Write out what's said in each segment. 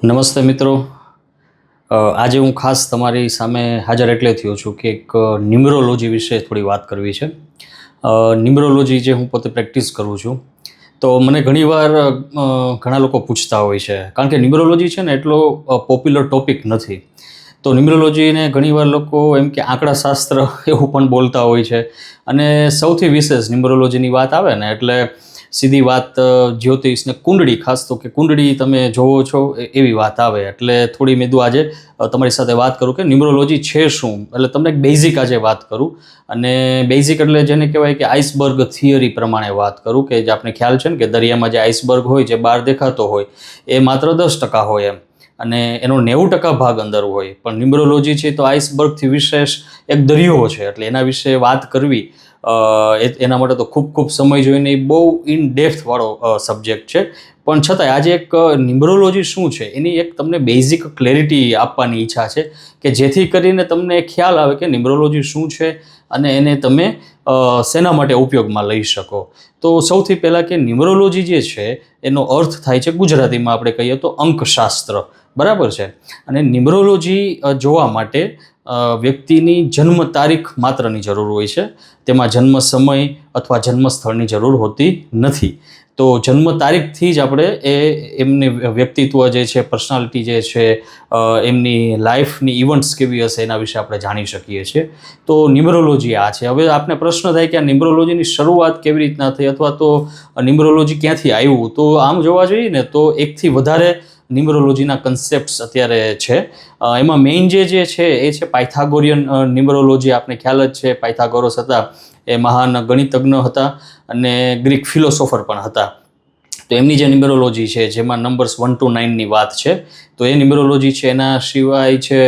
નમસ્તે મિત્રો. આજે હું ખાસ તમારી સામે હાજર એટલે થયો છું કે એક ન્યુમરોલોજી વિશે થોડી વાત કરવી છે. ન્યુમરોલોજી જે હું પોતે પ્રેક્ટિસ કરું છું, તો મને ઘણીવાર ઘણા લોકો પૂછતા હોય છે, કારણ કે ન્યુમરોલોજી છે ને એટલો પોપ્યુલર ટોપિક નથી. તો ન્યુમરોલોજીને ઘણીવાર લોકો એમ કે આંકડાશાસ્ત્ર એવું પણ બોલતા હોય છે. અને સૌથી વિશેષ ન્યુમરોલોજીની વાત આવે ને એટલે સીધી વાત જ્યોતિષને કુંડળી, ખાસ તો કે કુંડળી તમે જોવો છો એવી વાત આવે. એટલે થોડી મેં આજે તમારી સાથે વાત કરું કે ન્યુમરોલોજી છે શું, એટલે તમને એક બેઝિક આજે વાત કરું. અને બેઝિક એટલે જેને કહેવાય કે આઇસબર્ગ થિયરી પ્રમાણે વાત કરું, કે જે આપણે ખ્યાલ છે ને કે દરિયામાં જે આઇસબર્ગ હોય, જે બહાર દેખાતો હોય એ માત્ર 10% હોય એમ, અને એનો 90% ભાગ અંદર હોય. પણ ન્યુમરોલોજી છે તો આઇસબર્ગથી વિશેષ એક દરિયો છે, એટલે એના વિશે વાત કરવી એના માટે તો ખૂબ ખૂબ સમય જોઈને બહુ ઇન ડેપ્થ વાળો સબ્જેક્ટ છે. પણ છતાંય આજે એક ન્યુમરોલોજી શું છે એની એક તમને બેઝિક ક્લેરિટી આપવાની ઈચ્છા છે, કે જેથી કરીને તમને ખ્યાલ આવે કે ન્યુમરોલોજી શું છે અને એને તમે શેના માટે ઉપયોગમાં લઈ શકો. તો સૌથી પહેલાં કે ન્યુમરોલોજી જે છે એનો અર્થ થાય છે ગુજરાતીમાં આપણે કહીએ તો અંકશાસ્ત્ર, બરાબર છે. અને ન્યુમરોલોજી જોવા માટે વ્યક્તિની જન્મ તારીખ માત્રની જરૂર હોય છે, તેમાં જન્મ સમય અથવા જન્મ સ્થળની જરૂર હોતી નથી. તો જન્મ તારીખથી જ આપણે એમની વ્યક્તિત્વ જે છે, પર્સનાલિટી જે છે, એમની લાઈફની ઇવેન્ટ્સ કેવી હશે એના વિશે આપણે જાણી શકીએ છીએ. તો ન્યુમરોલોજી આ છે. હવે આપને પ્રશ્ન થાય કે આ ન્યુમરોલોજીની શરૂઆત કેવી રીતના થઈ, અથવા તો ન્યુમરોલોજી ક્યાંથી આવ્યું. તો આમ જોવા જઈએ ને તો એકથી વધારે ન્યુમરોલોજીના કન્સેપ્ટ્સ અત્યારે છે. એમાં મેઇન જે છે એ છે પાયથાગોરિયન ન્યુમરોલોજી. આપને ખ્યાલ જ છે, પાયથાગોરસ હતા એ મહાન ગણિતજ્ઞ હતા અને ગ્રીક ફિલોસોફર પણ હતા. તો એમની જે ન્યુમરોલોજી છે જેમાં નંબર્સ 1 to 9ની વાત છે, તો એ ન્યુમરોલોજી છે. એના સિવાય છે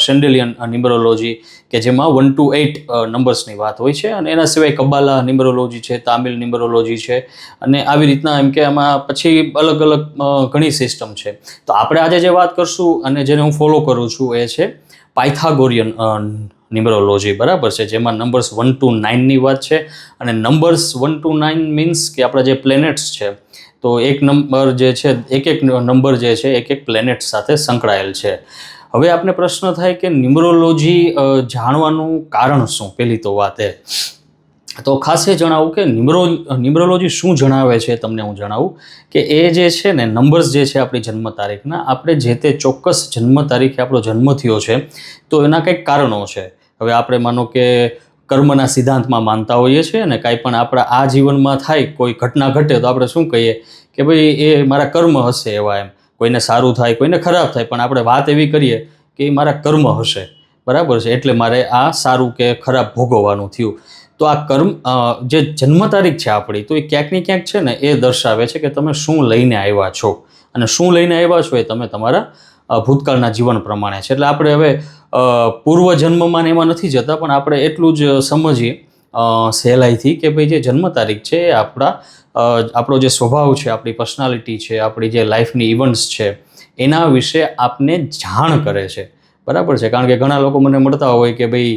શેન્ડેલિયન ન્યુમરોલોજી, કે જેમાં 1 to 8 નંબર્સની વાત હોય છે. અને એના સિવાય કબાલા ન્યુમરોલોજી છે, તામિલ ન્યુમરોલોજી છે, અને આવી રીતના એમ કે આમાં પછી અલગ અલગ ઘણી સિસ્ટમ છે. તો આપણે આજે જે વાત કરશું અને જેને હું ફોલો કરું છું એ છે પાયથાગોરિયન ન્યુમરોલોજી, બરાબર છે, જેમાં નંબર્સ 1 to 9ની વાત છે. અને નંબર્સ 1 to 9 મીન્સ કે આપણા જે પ્લેનેટ્સ છે, તો એક નંબર જે છે, એક નંબર જે છે એક પ્લેનેટ સાથે સંકળાયેલ છે. હવે આપણે પ્રશ્ન થાય કે ન્યુમરોલોજી જાણવાનું કારણ શું. પહેલી તો વાત એ તો ખાસ એ જણાવું કે ન્યુમરોલોજી શું જણાવે છે તમને હું જણાવું કે એ જે છે ને નંબર્સ જે છે આપણી જન્મ તારીખના, આપણે જે તે ચોક્કસ જન્મ તારીખે આપણો જન્મ થયો છે તો એના કંઈક કારણો છે. હવે આપણે માનો કે કર્મના સિદ્ધાંતમાં માનતા હોઈએ છીએ ને, કાંઈ પણ આપણા આ જીવનમાં થાય, કોઈ ઘટના ઘટે તો આપણે શું કહીએ કે ભાઈ એ મારા કર્મ હશે એવા. એમ કોઈને સારું થાય, કોઈને ખરાબ થાય, પણ આપણે વાત એવી કરીએ કે એ મારા કર્મ હશે, બરાબર છે, એટલે મારે આ સારું કે ખરાબ ભોગવવાનું થયું. તો આ કર્મ જે જન્મ તારીખ છે આપણી, તો એ ક્યાંક ને ક્યાંક છે ને એ દર્શાવે છે કે તમે શું લઈને આવ્યા છો, અને શું લઈને આવ્યા છો એ તમે તમારા ભૂતકાળના જીવન પ્રમાણે છે. એટલે આપણે હવે પૂર્વજન્મમાં ને એમાં નથી જતા, પણ આપણે એટલું જ સમજીએ સહેલાઈથી કે ભાઈ જે જન્મ તારીખ છે એ આપણો જે સ્વભાવ છે, આપણી પર્સનાલિટી છે, આપણી જે લાઈફની ઇવેન્ટ્સ છે એના વિશે આપને જાણ કરે છે, બરાબર છે. કારણ કે ઘણા લોકો મને મળતા હોય કે ભાઈ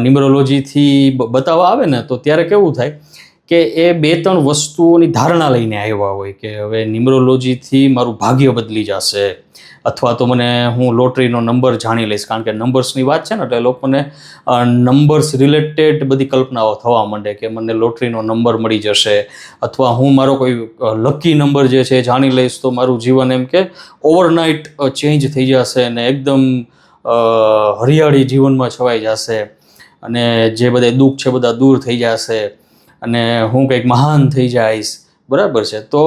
ન્યુમરોલોજીથી બતાવવા આવે ને, તો ત્યારે કેવું થાય કે એ 2-3 વસ્તુઓની ધારણા લઈને આવ્યા હોય કે હવે ન્યુમરોલોજીથી મારું ભાગ્ય બદલી જશે, અથવા તો હું લોટરીનો નંબર જાણી લઈશ. કારણ કે નંબર્સની વાત છે ને એટલે લોકોને નંબર્સ રિલેટેડ બધી કલ્પનાઓ થવા માંડે કે મને લોટરીનો નંબર મળી જશે, અથવા હું મારો કોઈ લકી નંબર જે છે એ જાણી લઈશ તો મારું જીવન એમ કે ઓવરનાઇટ ચેન્જ થઈ જશે અને એકદમ હરિયાળી જીવનમાં છવાઈ જશે, અને જે બધા દુઃખ છે બધા દૂર થઈ જશે, અને હું કંઈક મહાન થઈ જઈશ, બરાબર છે. તો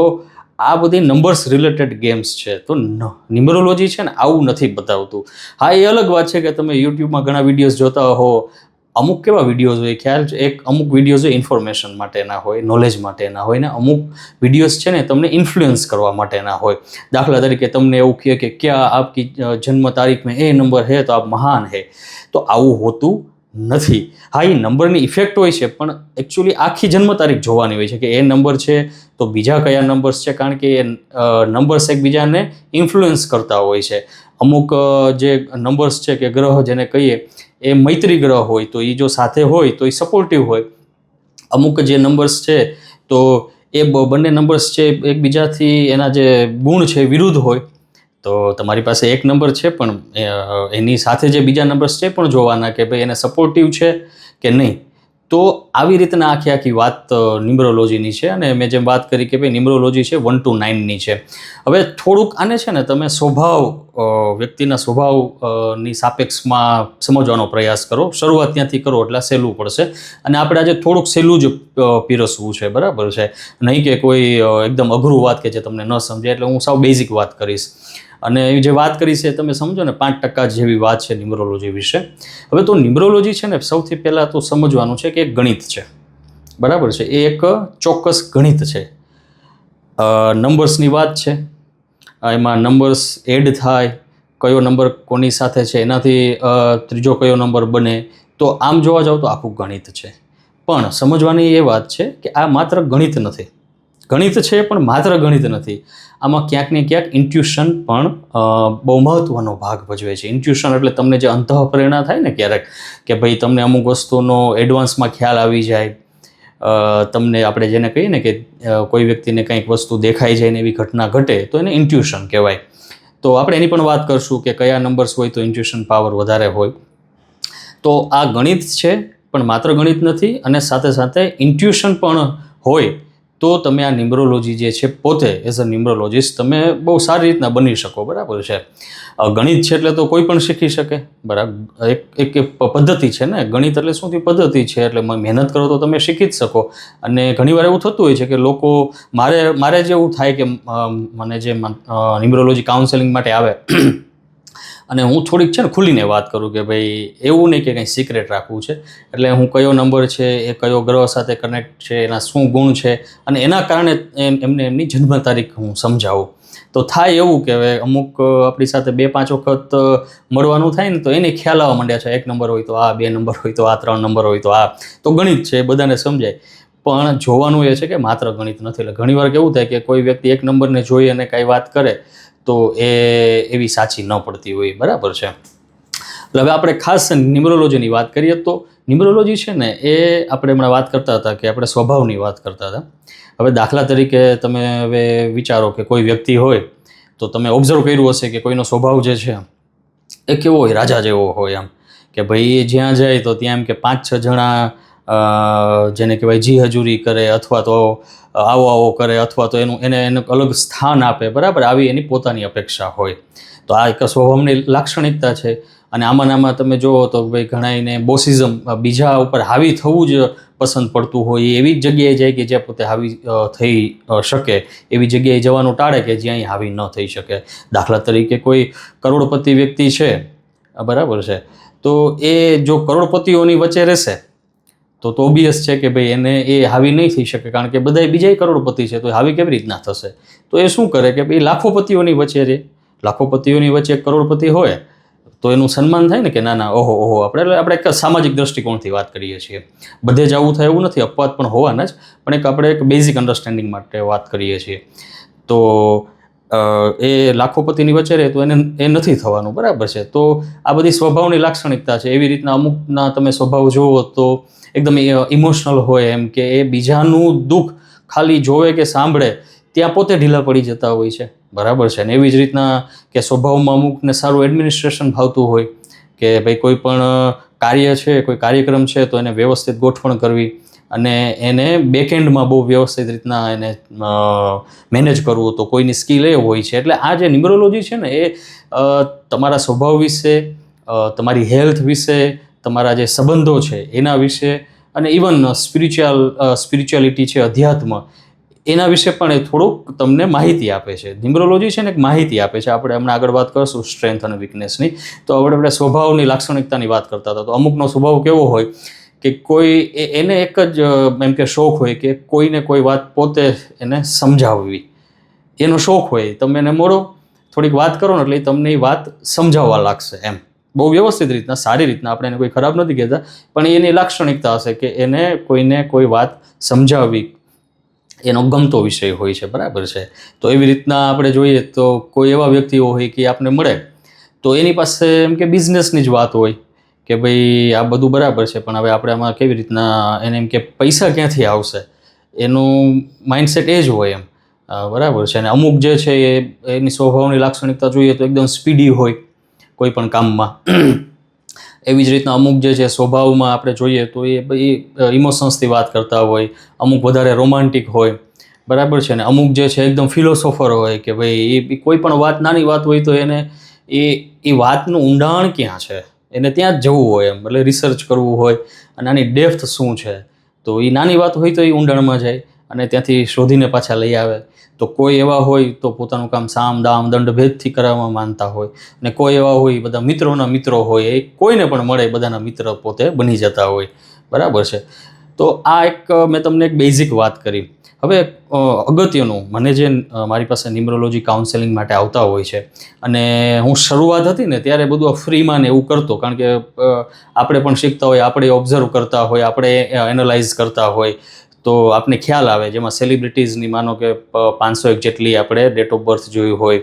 આ બધી નંબર્સ રિલેટેડ ગેમ્સ છે. તો ન્યુમરોલોજી છે ને આવું નથી બતાવતું. હા, એ અલગ વાત છે કે તમે યુટ્યુબમાં ઘણા વિડીયોઝ જોતા હો, અમુક કેવા વિડીયોઝ હોય ખ્યાલ છે, અમુક વિડીયોઝ હોય ઇન્ફોર્મેશન માટેના હોય, નોલેજ માટેના હોય, ને અમુક વિડીયોઝ છે ને તમને ઇન્ફ્લુઅન્સ કરવા માટેના હોય. દાખલા તરીકે તમને એવું કહે કે ક્યાં આપકી જન્મ તારીખ મેં એ નંબર હે તો આપ મહાન હે. તો આવું હોતું નથી. હા, એ નંબરની ઇફેક્ટ હોય છે, પણ એકચ્યુઅલી આખી જન્મ તારીખ જોવાની હોય છે કે એ નંબર છે તો બીજા કયા નંબર્સ છે, કારણ કે એ નંબર્સ એકબીજાને ઇન્ફ્લુઅન્સ કરતા હોય છે. અમુક જે નંબર્સ છે કે ગ્રહ જેને કહીએ એ મૈત્રી ગ્રહ હોય તો એ જો સાથે હોય તો એ સપોર્ટિવ હોય. અમુક જે નંબર્સ છે તો એ બંને નંબર્સ છે એકબીજાથી એના જે ગુણ છે વિરુદ્ધ હોય તો તમારી પાસે એક નંબર છે, પણ એની સાથે જે બીજા નંબર્સ છે પણ જોવાના કે ભાઈ એને સપોર્ટિવ છે કે નહીં. તો આવી રીતના આખી વાત ન્યુમરોલોજીની છે. અને મેં જેમ વાત કરી કે ભાઈ ન્યુમરોલોજી છે 1 to 9ની છે. હવે થોડુંક આને છે ને તમે વ્યક્તિના સ્વભાવની સાપેક્ષમાં સમજવાનો પ્રયાસ કરો. શરૂઆત ત્યાંથી કરો એટલે સહેલું પડશે. અને આપણે આજે થોડુંક સહેલું જ પીરસવું છે, બરાબર છે, નહીં કે કોઈ એકદમ અઘરું વાત કે જે તમને ન સમજે. એટલે હું સાવ બેઝિક વાત કરીશ. અને એ જે વાત કરી છે તમે સમજો ને 5% જેવી વાત છે ન્યુમરોલોજી વિશે. હવે તો ન્યુમરોલોજી છે ને સૌથી પહેલાં તો સમજવાનું છે કે એક ગણિત છે, બરાબર છે. એ એક ચોક્કસ ગણિત છે. નંબર્સની વાત છે. એમાં નંબર્સ એડ થાય, કયો નંબર કોની સાથે છે, એનાથી ત્રીજો કયો નંબર બને. તો આમ જોવા જાવ તો આખું ગણિત છે. પણ સમજવાની એ વાત છે કે આ માત્ર ગણિત નથી. ગણિત છે પણ માત્ર ગણિત નથી. આમાં ક્યાંક ને ક્યાંક ઇન્ટ્યુશન પણ બહુ મહત્ત્વનો ભાગ ભજવે છે. ઇન્ટ્યુશન એટલે તમને જે અંતઃપ્રેરણા થાય ને ક્યારેક, કે ભાઈ તમને અમુક વસ્તુનો એડવાન્સમાં ખ્યાલ આવી જાય. તમને આપણે જેને કહીએ ને કે કોઈ વ્યક્તિને કંઈક વસ્તુ દેખાઈ જાય ને એવી ઘટના ઘટે તો એને ઇન્ટ્યુશન કહેવાય. તો આપણે એની પણ વાત કરશું કે કયા નંબર્સ હોય તો ઇન્ટ્યુશન પાવર વધારે હોય. તો આ ગણિત છે પણ માત્ર ગણિત નથી. અને સાથે સાથે ઇન્ટ્યુશન પણ હોય તો તમે આ ન્યુમરોલોજી જે છે પોતે એઝ અ ન્યુમરોલોજીસ્ટ તમે બહુ સારી રીતના બની શકો, બરાબર છે. ગણિત છે એટલે તો કોઈ પણ શીખી શકે, બરાબર. એક પદ્ધતિ છે ને, ગણિત એટલે શું પદ્ધતિ છે. એટલે મહેનત કરો તો તમે શીખી જ શકો. અને ઘણીવાર એવું થતું હોય છે કે લોકો મારે જે એવું થાય કે મને જે ન્યુમરોલોજી કાઉન્સેલિંગ માટે આવે અને હું થોડીક છે ને ખુલીને વાત કરું કે ભાઈ એવું નહીં કે કંઈ સિક્રેટ રાખવું છે. એટલે હું કયો નંબર છે, એ કયો ગ્રહ સાથે કનેક્ટ છે, એના શું ગુણ છે, અને એના કારણે એમને એમની જન્મ તારીખ હું સમજાવું. તો થાય એવું કે હવે અમુક આપણી સાથે 2-5 વખત મળવાનું થાય ને તો એને ખ્યાલ આવવા માંડ્યા છે 1 નંબર હોય તો આ, 2 નંબર હોય તો આ, 3 નંબર હોય તો આ. તો ગણિત છે એ બધાને સમજાય. પણ જોવાનું એ છે કે માત્ર ગણિત નથી. એટલે ઘણીવાર કેવું થાય કે કોઈ વ્યક્તિ 1 નંબરને જોઈ અને કાંઈ વાત કરે તો એ એવી સાચી ન પડતી હોય, બરાબર છે. એટલે હવે આપણે ખાસ ન્યુમરોલોજીની વાત કરીએ તો ન્યુમરોલોજી છે ને એ આપણે હમણાં વાત કરતા હતા કે આપણે સ્વભાવની વાત કરતા હતા. હવે દાખલા તરીકે તમે હવે વિચારો કે કોઈ વ્યક્તિ હોય તો તમે ઓબ્ઝર્વ કર્યું હશે કે કોઈનો સ્વભાવ જે છે એ કેવો હોય, રાજા જેવો હોય. આમ કે ભાઈ જ્યાં જાય તો ત્યાં એમ કે 5-6 જણા જેને કહેવાય જી હજૂરી કરે, અથવા તો આવો કરે, અથવા તો એને અલગ સ્થાન આપે, બરાબર. આવી એની પોતાની અપેક્ષા હોય. તો આ એક સ્વભાવની લાક્ષણિકતા છે. અને આમાં તમે જુઓ તો ભાઈ ઘણાને બોસિઝમ, બીજા ઉપર હાવી થવું જ પસંદ પડતું હોય. એવી જ જગ્યાએ જાય કે જ્યાં પોતે હાવી થઈ શકે, એવી જગ્યાએ જવાનું ટાળે કે જ્યાં એ હાવી ન થઈ શકે. દાખલા તરીકે કોઈ કરોડપતિ વ્યક્તિ છે, બરાબર છે, તો એ જો કરોડપતિઓની વચ્ચે રહેશે તો ઓબ્વિયસ છે કે ભાઈ એને એ હાવી નહીં થઈ શકે. કારણ કે બધા બીજાય કરોડપતિ છે તો હાવી કેવી રીતના થશે. તો એ શું કરે કે ભાઈ લાખોપતિઓની વચ્ચે રહે. લાખોપતિઓની વચ્ચે એક કરોડપતિ હોય તો એનું સન્માન થાય ને કે ના ઓહો. આપણે એક સામાજિક દ્રષ્ટિકોણથી વાત કરીએ છીએ. બધે જ આવું થાય એવું નથી, અપવાદ પણ હોવાના જ. પણ આપણે એક બેઝિક અન્ડરસ્ટેન્ડિંગ માટે વાત કરીએ છીએ. તો એ લાખોપતિની વચ્ચે રહે તો એને એ નથી થવાનું, બરાબર છે. તો આ બધી સ્વભાવની લાક્ષણિકતા છે. એવી રીતના અમુકના તમે સ્વભાવ જુઓ તો એકદમ ઇમોશનલ હોય, એમ કે એ બીજાનું દુઃખ ખાલી જોવે કે સાંભળે ત્યાં પોતે ઢીલા પડી જતા હોય છે, બરાબર છે. ને એવી જ રીતના કે સ્વભાવમાં અમુકને સારું એડમિનિસ્ટ્રેશન ભાવતું હોય કે ભાઈ કોઈ પણ કાર્ય છે, કોઈ કાર્યક્રમ છે તો એને વ્યવસ્થિત ગોઠવણ કરવી અને એને બેકએન્ડમાં બહુ વ્યવસ્થિત રીતના એને મેનેજ કરવું. તો કોઈની સ્કિલ એ હોય છે. એટલે આ જે ન્યુમરોલોજી છે ને એ તમારા સ્વભાવ વિશે, તમારી હેલ્થ વિશે, તમારા જે સંબંધો છે એના વિશે, અને ઇવન સ્પિરિચ્યુઆલિટી છે, અધ્યાત્મ, એના વિશે પણ એ થોડુંક તમને માહિતી આપે છે. ન્યુમરોલોજી છે ને એક માહિતી આપે છે. આપણે હમણાં આગળ વાત કરશું સ્ટ્રેન્થ અને વીકનેસની. તો આપણે સ્વભાવની લાક્ષણિકતાની વાત કરતા હતા. તો અમુકનો સ્વભાવ કેવો હોય કે કોઈ એને એક જ એમ કે શોખ હોય કે કોઈને કોઈ વાત પોતે એને સમજાવવી, એનો શોખ હોય. તમે એને મળો, થોડીક વાત કરો ને એટલે તમને એ વાત સમજાવવા લાગશે. એમ બહુ વ્યવસ્થિત રીતના, સારી રીતના. આપણે એને કોઈ ખરાબ નથી કહેતા, પણ એની લાક્ષણિકતા હશે કે એને કોઈને કોઈ વાત સમજાવવી એનો ગમતો વિષય હોય છે, બરાબર છે. તો એવી રીતના આપણે જોઈએ તો કોઈ એવા વ્યક્તિઓ હોય કે આપણે મળે તો એની પાસે એમ કે બિઝનેસની જ વાત હોય કે ભાઈ આ બધું બરાબર છે, પણ હવે આપણે આમાં કેવી રીતના એને એમ કે પૈસા ક્યાંથી આવશે, એનું માઇન્ડસેટ એ જ હોય એમ. બરાબર છે. અને અમુક જે છે એની સ્વભાવની લાક્ષણિકતા જોઈએ તો એકદમ સ્પીડી હોય કોઈ પણ કામમાં. એવી જ રીતના અમુક જે છે સ્વભાવમાં આપણે જોઈએ તો એ ઇમોશન્સથી વાત કરતા હોય, અમુક વધારે રોમાન્ટિક હોય, બરાબર છે. ને અમુક જે છે એકદમ ફિલોસોફર હોય કે ભાઈ એ કોઈ પણ વાત, નાની વાત હોય તો એને એ વાતનું ઊંડાણ ક્યાં છે એને ત્યાં જ જવું હોય, એમ એટલે રિસર્ચ કરવું હોય અને આની ડેપ્થ શું છે. તો એ નાની વાત હોય તો એ ઊંડાણમાં જાય અને ત્યાંથી શોધીને પાછા લઈ આવે. તો કોઈ એવા હોય તો પોતાનું કામ સામ દામ દંડ ભેદથી કરવામાં માનતા હોય, અને કોઈ એવા હોય બધા મિત્રોના મિત્રો હોય, એ કોઈને પણ મળે બધાના મિત્ર પોતે બની જતા હોય, બરાબર છે. તો આ એક મેં તમને એક બેઝિક વાત કરી. હવે અગત્યનું, મને જે મારી પાસે ન્યુમરોલોજી કાઉન્સેલિંગ માટે આવતા હોય છે, અને હું શરૂઆત હતી ને ત્યારે બધું ફ્રીમાં ને એવું કરતો, કારણ કે આપણે પણ શીખતા હોય, આપણે ઓબ્ઝર્વ કરતા હોય, આપણે એનાલાઇઝ કરતા હોય તો આપને ખ્યાલ આવે. જેમાં સેલિબ્રિટીઝની માનો કે 501 જેટલી આપણે ડેટ ઓફ બર્થ જોઈ હોય,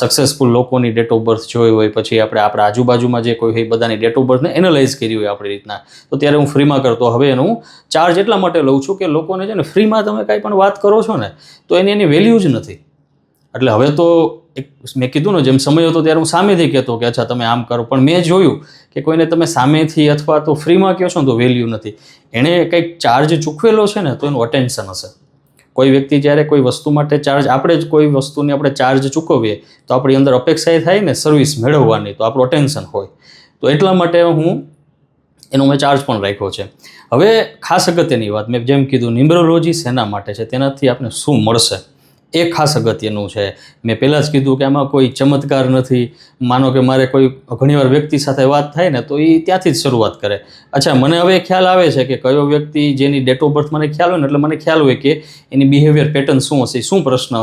સક્સેસફુલ લોકોની ડેટ ઓફ બર્થ જોઈ હોય, પછી આપણે આપણા આજુબાજુમાં જે કોઈ હોય બધાની ડેટ ઓફ બર્થને એનાલાઇઝ કરી હોય આપણી રીતના, તો ત્યારે હું ફ્રીમાં કરતો. હવે એનું ચાર્જ એટલા માટે લઉં છું કે લોકોને છે ને ફ્રીમાં તમે કાંઈ પણ વાત કરો છો ને તો એની વેલ્યુ જ નથી. એટલે હવે તો એક મેં કીધું ને જેમ સમય હતો ત્યારે હું સામેથી કહેતો કે અચ્છા તમે આમ કરો, પણ મેં જોયું કે કોઈને તમે સામેથી અથવા તો ફ્રીમાં કહો છો ને તો વેલ્યુ નથી. એણે કંઈક ચાર્જ ચૂકવેલો છે ને તો એનું અટેન્શન હશે. કોઈ વ્યક્તિ જ્યારે કોઈ વસ્તુ માટે ચાર્જ, આપણે જ કોઈ વસ્તુની આપણે ચાર્જ ચૂકવીએ તો આપણી અંદર અપેક્ષા એ થાય ને સર્વિસ મેળવવાની, તો આપણું અટેન્શન હોય. તો એટલા માટે એનો મેં ચાર્જ પણ રાખ્યો છે. હવે ખાસ અગત્યની વાત, મેં જેમ કીધું ન્યુમરોલોજી શેના માટે છે, તેનાથી આપણે શું મળશે એ ખાસ અગત્યનું છે. મેં પહેલાં જ કીધું કે આમાં કોઈ ચમત્કાર નથી. માનો કે મારે કોઈ ઘણીવાર વ્યક્તિ સાથે વાત થાય ને તો એ ત્યાંથી જ શરૂઆત કરે. અચ્છા, મને હવે ખ્યાલ આવે છે કે કયો વ્યક્તિ જેની ડેટ ઓફ બર્થ મને ખ્યાલ હોય ને એટલે મને ખ્યાલ હોય કે એની બિહેવિયર પેટર્ન શું હશે, શું પ્રશ્ન,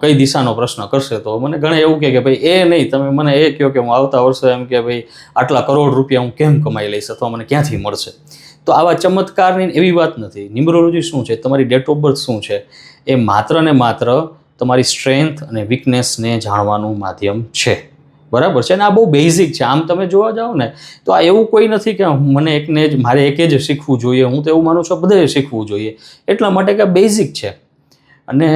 કઈ દિશાનો પ્રશ્ન કરશે. તો મને ઘણા એવું કહે કે ભાઈ એ નહીં, તમે મને એ કહો કે હું આવતા વર્ષે એમ કે ભાઈ આટલા કરોડ રૂપિયા હું કેમ કમાઈ લઈશ અથવા મને ક્યાંથી મળશે. તો આવા ચમત્કારની એવી વાત નથી. ન્યુમરોલોજી શું છે, તમારી ડેટ ઓફ બર્થ શું છે, એ માત્ર ને માત્ર તમારી સ્ટ્રેન્થ અને વીકનેસને જાણવાનું માધ્યમ છે, બરાબર છે. અને આ બહુ બેઝિક છે. આમ તમે જોવા જાઓ ને તો આ એવું કોઈ નથી કે મને એકને જ મારે એકે જ શીખવું જોઈએ. હું તો એવું માનું છું બધાએ શીખવું જોઈએ, એટલા માટે કે બેઝિક છે. અને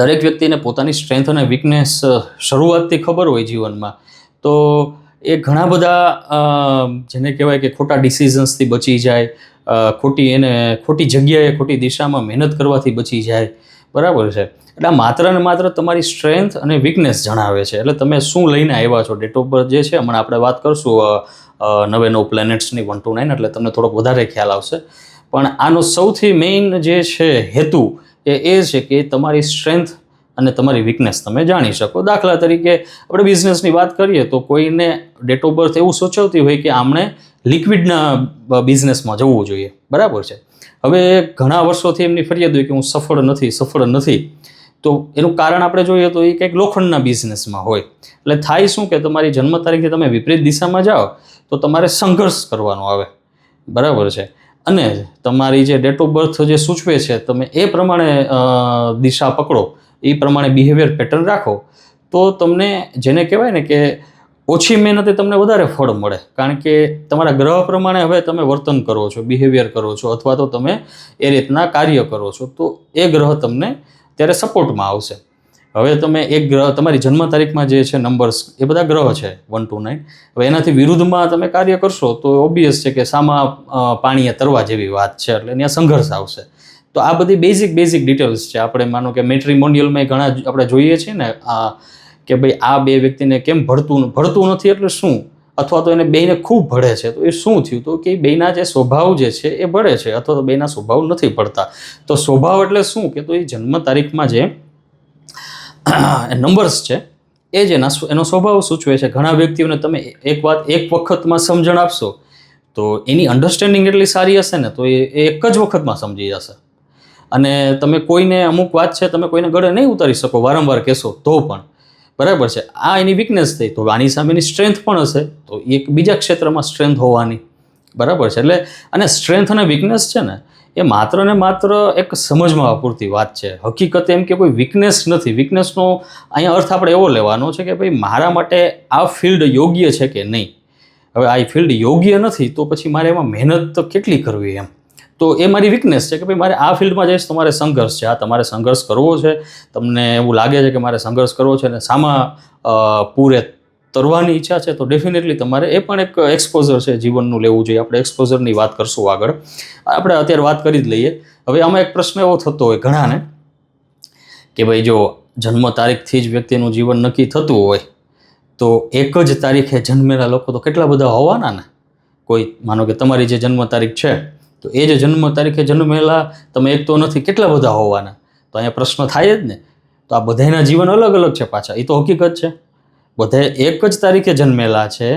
દરેક વ્યક્તિને પોતાની સ્ટ્રેન્થ અને વીકનેસ શરૂઆતથી ખબર હોય જીવનમાં, તો એ ઘણા બધા જેને કહેવાય કે ખોટા ડિસિઝન્સથી બચી જાય, ખોટી જગ્યાએ ખોટી દિશામાં મહેનત કરવાથી બચી જાય, બરાબર છે. એટલે આ માત્ર ને માત્ર તમારી સ્ટ્રેન્થ અને વીકનેસ જણાવે છે. એટલે તમે શું લઈને આવ્યા છો. ડેટ ઓફ બર્થ જે છે હમણાં આપણે વાત કરશું 9 પ્લેનેટ્સની 1 to 9, એટલે તમને થોડોક વધારે ખ્યાલ આવશે. પણ આનો સૌથી મેઇન જે છે હેતુ એ છે કે તમારી સ્ટ્રેન્થ અને તમારી વીકનેસ તમે જાણી શકો. દાખલા તરીકે આપણે બિઝનેસની વાત કરીએ તો કોઈને ડેટ ઓફ બર્થ એવું સૂચવતી હોય કે આમણે લિક્વિડના બિઝનેસમાં જવું જોઈએ, બરાબર છે. હવે ઘણા વર્ષોથી એમની ફરિયાદ હોય કે હું સફળ નથી. તો એનું કારણ આપણે જોઈએ તો એ કંઈક લોખંડના બિઝનેસમાં હોય. એટલે થાય શું કે તમારી જન્મ તારીખે તમે વિપરીત દિશામાં જાઓ તો તમારે સંઘર્ષ કરવાનો આવે, બરાબર છે. અને તમારી જે ડેટ ઓફ બર્થ જે સૂચવે છે તમે એ પ્રમાણે દિશા પકડો, એ પ્રમાણે બિહેવિયર પેટર્ન રાખો તો તમને જેને કહેવાય ને કે ઓછી મહેનતે તમને વધારે ફળ મળે. કારણ કે તમારા ગ્રહ પ્રમાણે હવે તમે વર્તન કરો છો, બિહેવિયર કરો છો, અથવા તો તમે એ રીતના કાર્ય કરો છો, તો એ ગ્રહ તમને ત્યારે સપોર્ટમાં આવશે. હવે તમે એક ગ્રહ, તમારી જન્મ તારીખમાં જે છે નંબર્સ, એ બધા ગ્રહ છે 1 to 9. હવે એનાથી વિરુદ્ધમાં તમે કાર્ય કરશો તો ઓબ્વિયસ છે કે સામા પાણીએ તરવા જેવી વાત છે, એટલે ત્યાં સંઘર્ષ આવશે. તો આ બધી બેઝિક ડિટેલ્સ છે. આપણે માનો કે મેટ્રિમોનિયલમાં ઘણા આપણે જોઈએ છીએ ને કે ભાઈ આ બે વ્યક્તિને કેમ ભળતું નથી એટલે શું, અથવા તો એને બેયને ખૂબ ભળે છે તો એ શું થયું, તો કે બેયના જે સ્વભાવ જે છે એ ભળે છે, અથવા તો બેયના સ્વભાવ નથી ભળતા. તો સ્વભાવ એટલે શું કે તો એ જન્મ તારીખમાં જે નંબર્સ છે એ જ એનો સ્વભાવ સૂચવે છે. ઘણા વ્યક્તિઓને તમે એક વખતમાં સમજણ આપશો તો એની અન્ડરસ્ટેન્ડિંગ એટલી સારી હશે ને તો એ એક જ વખતમાં સમજી જશે. અને તમે કોઈને અમુક વાત છે તમે કોઈને ગળે નહીં ઉતારી શકો, વારંવાર કહેશો તો પણ, બરાબર છે. આ એની વીકનેસ થઈ. તો આની સામેની સ્ટ્રેન્થ પણ હશે તો એક બીજા ક્ષેત્રમાં સ્ટ્રેન્થ હોવાની, બરાબર છે. એટલે અને સ્ટ્રેન્થ અને વીકનેસ છે ને એ માત્ર ને માત્ર એક સમજમાં પૂરતી વાત છે. હકીકત એમ કે કોઈ વીકનેસ નથી. વીકનેસનો અહીંયા અર્થ આપણે એવો લેવાનો છે કે ભાઈ મારા માટે આ ફિલ્ડ યોગ્ય છે કે નહીં. હવે આ ફિલ્ડ યોગ્ય નથી તો પછી મારે એમાં મહેનત તો કેટલી કરવી એમ. તો એ મારી વીકનેસ છે કે ભાઈ મારે આ ફિલ્ડમાં જઈશ તો મારે સંઘર્ષ છે. આ તમારે સંઘર્ષ કરવો છે, તમને એવું લાગે છે કે મારે સંઘર્ષ કરવો છે અને સામા પૂરે તરવાની ઈચ્છા છે, તો ડેફિનેટલી તમારે એ પણ એક એક્સપોઝર છે જીવનનું લેવું જોઈએ. આપણે એક્સપોઝરની વાત કરશું આગળ. આપણે અત્યારે વાત કરી જ લઈએ. હવે આમાં એક પ્રશ્ન એવો થતો હોય ઘણાને કે ભાઈ જો જન્મ તારીખથી જ વ્યક્તિનું જીવન નક્કી થતું હોય તો એક જ તારીખે જન્મેલા લોકો તો કેટલા બધા હોવાના ને. કોઈ માનો કે તમારી જે જન્મ તારીખ છે તો એ જ જન્મ તારીખે જન્મેલા તમે એક તો નથી, કેટલા બધા હોવાના. તો અહીંયા પ્રશ્ન થાય જ ને. તો આ બધાના જીવન અલગ અલગ છે પાછા, એ તો હકીકત છે. બધા એક જ તારીખે જન્મેલા છે,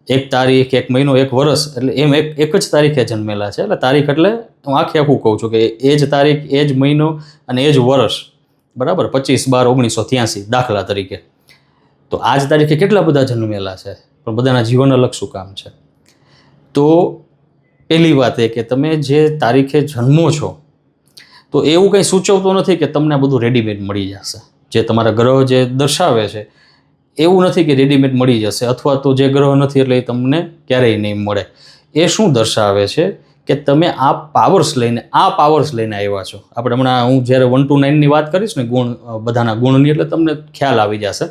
એક તારીખ, એક મહિનો, એક વર્ષ, એટલે એમ એક જ તારીખે જન્મેલા છે. એટલે તારીખ એટલે હું આખું કહું છું કે એ જ તારીખ, એ જ મહિનો અને એ જ વર્ષ, બરાબર. 25/12/1983 દાખલા તરીકે. તો આ જ તારીખે કેટલા બધા જન્મેલા છે, પણ બધાના જીવન અલગ શું કામ છે? તો પહેલી વાત એ કે તમે જે તારીખે જન્મો છો તો એવું કંઈ સૂચવતું નથી કે તમને બધું રેડીમેડ મળી જશે. જે તમારા ગ્રહ જે દર્શાવે છે એવું નથી કે રેડીમેડ મળી જશે, અથવા તો જે ગ્રહ નથી એટલે એ તમને ક્યારેય નહીં મળે. એ શું દર્શાવે છે કે તમે આ પાવર્સ લઈને આવ્યા છો. આપણે હમણાં હું જ્યારે 1 to 9ની વાત કરીશ ને ગુણ, બધાના ગુણની, એટલે તમને ખ્યાલ આવી જશે.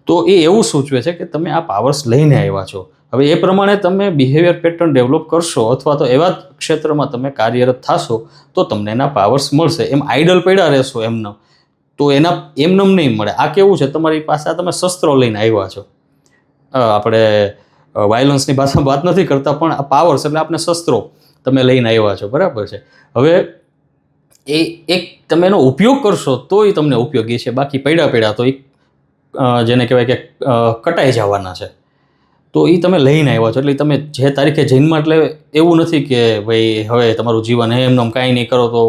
તો એ એવું સૂચવે છે કે તમે આ પાવર્સ લઈને આવ્યા છો. હવે એ પ્રમાણે તમે બિહેવિયર પેટર્ન ડેવલપ કરશો અથવા તો એવા ક્ષેત્રમાં તમે કાર્યરત થશો તો તમને એના પાવર્સ મળશે. એમ આઈડલ પડ્યા રહેશો એમને તો એના એમનેમ નહીં મળે. આ કેવું છે, તમારી પાસે આ તમે શસ્ત્રો લઈને આવ્યા છો. આપણે વાયલન્સની ભાષામાં વાત નથી કરતા, પણ આ પાવર્સ એટલે આપણે શસ્ત્રો તમે લઈને આવ્યા છો, બરાબર છે. હવે એ એક તમે એનો ઉપયોગ કરશો તો એ તમને ઉપયોગી છે, બાકી પડ્યા તો એ જેને કહેવાય કે કટાઈ જવાના છે. તો એ તમે લઈને આવ્યા છો. એટલે તમે જે તારીખે જન્મ, એટલે એવું નથી કે ભાઈ હવે તમારું જીવન એમને કાંઈ નહીં કરો તો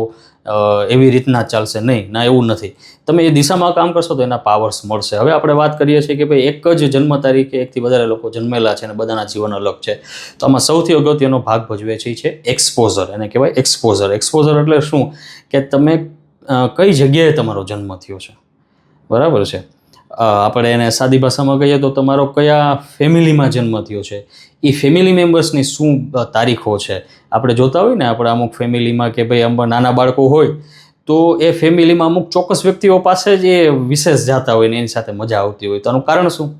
એવી રીતના જ ચાલશે. નહીં, ના, એવું નથી. તમે એ દિશામાં કામ કરશો તો એના પાવર્સ મળશે. હવે આપણે વાત કરીએ છીએ કે ભાઈ એક જ જન્મ તારીખે એકથી વધારે લોકો જન્મેલા છે અને બધાના જીવન અલગ છે. તો આમાં સૌથી અગત્યનો ભાગ ભજવે છે એક્સપોઝર. એને કહેવાય એક્સપોઝર. એક્સપોઝર એટલે શું કે તમે કઈ જગ્યાએ તમારો જન્મ થયો છે, બરાબર છે. આપણે એને સાદી ભાષામાં કહીએ તો તમારો કયા ફેમિલીમાં જન્મ થયો છે, એ ફેમિલી મેમ્બર્સની શું તારીખો છે. આપણે જોતા હોય ને, આપણે અમુક ફેમિલીમાં કે ભાઈ અમુક નાના બાળકો હોય તો એ ફેમિલીમાં અમુક ચોક્કસ વ્યક્તિઓ પાસે જ એ વિશેષ જાતા હોય ને એની સાથે મજા આવતી હોય. તો આનું કારણ શું?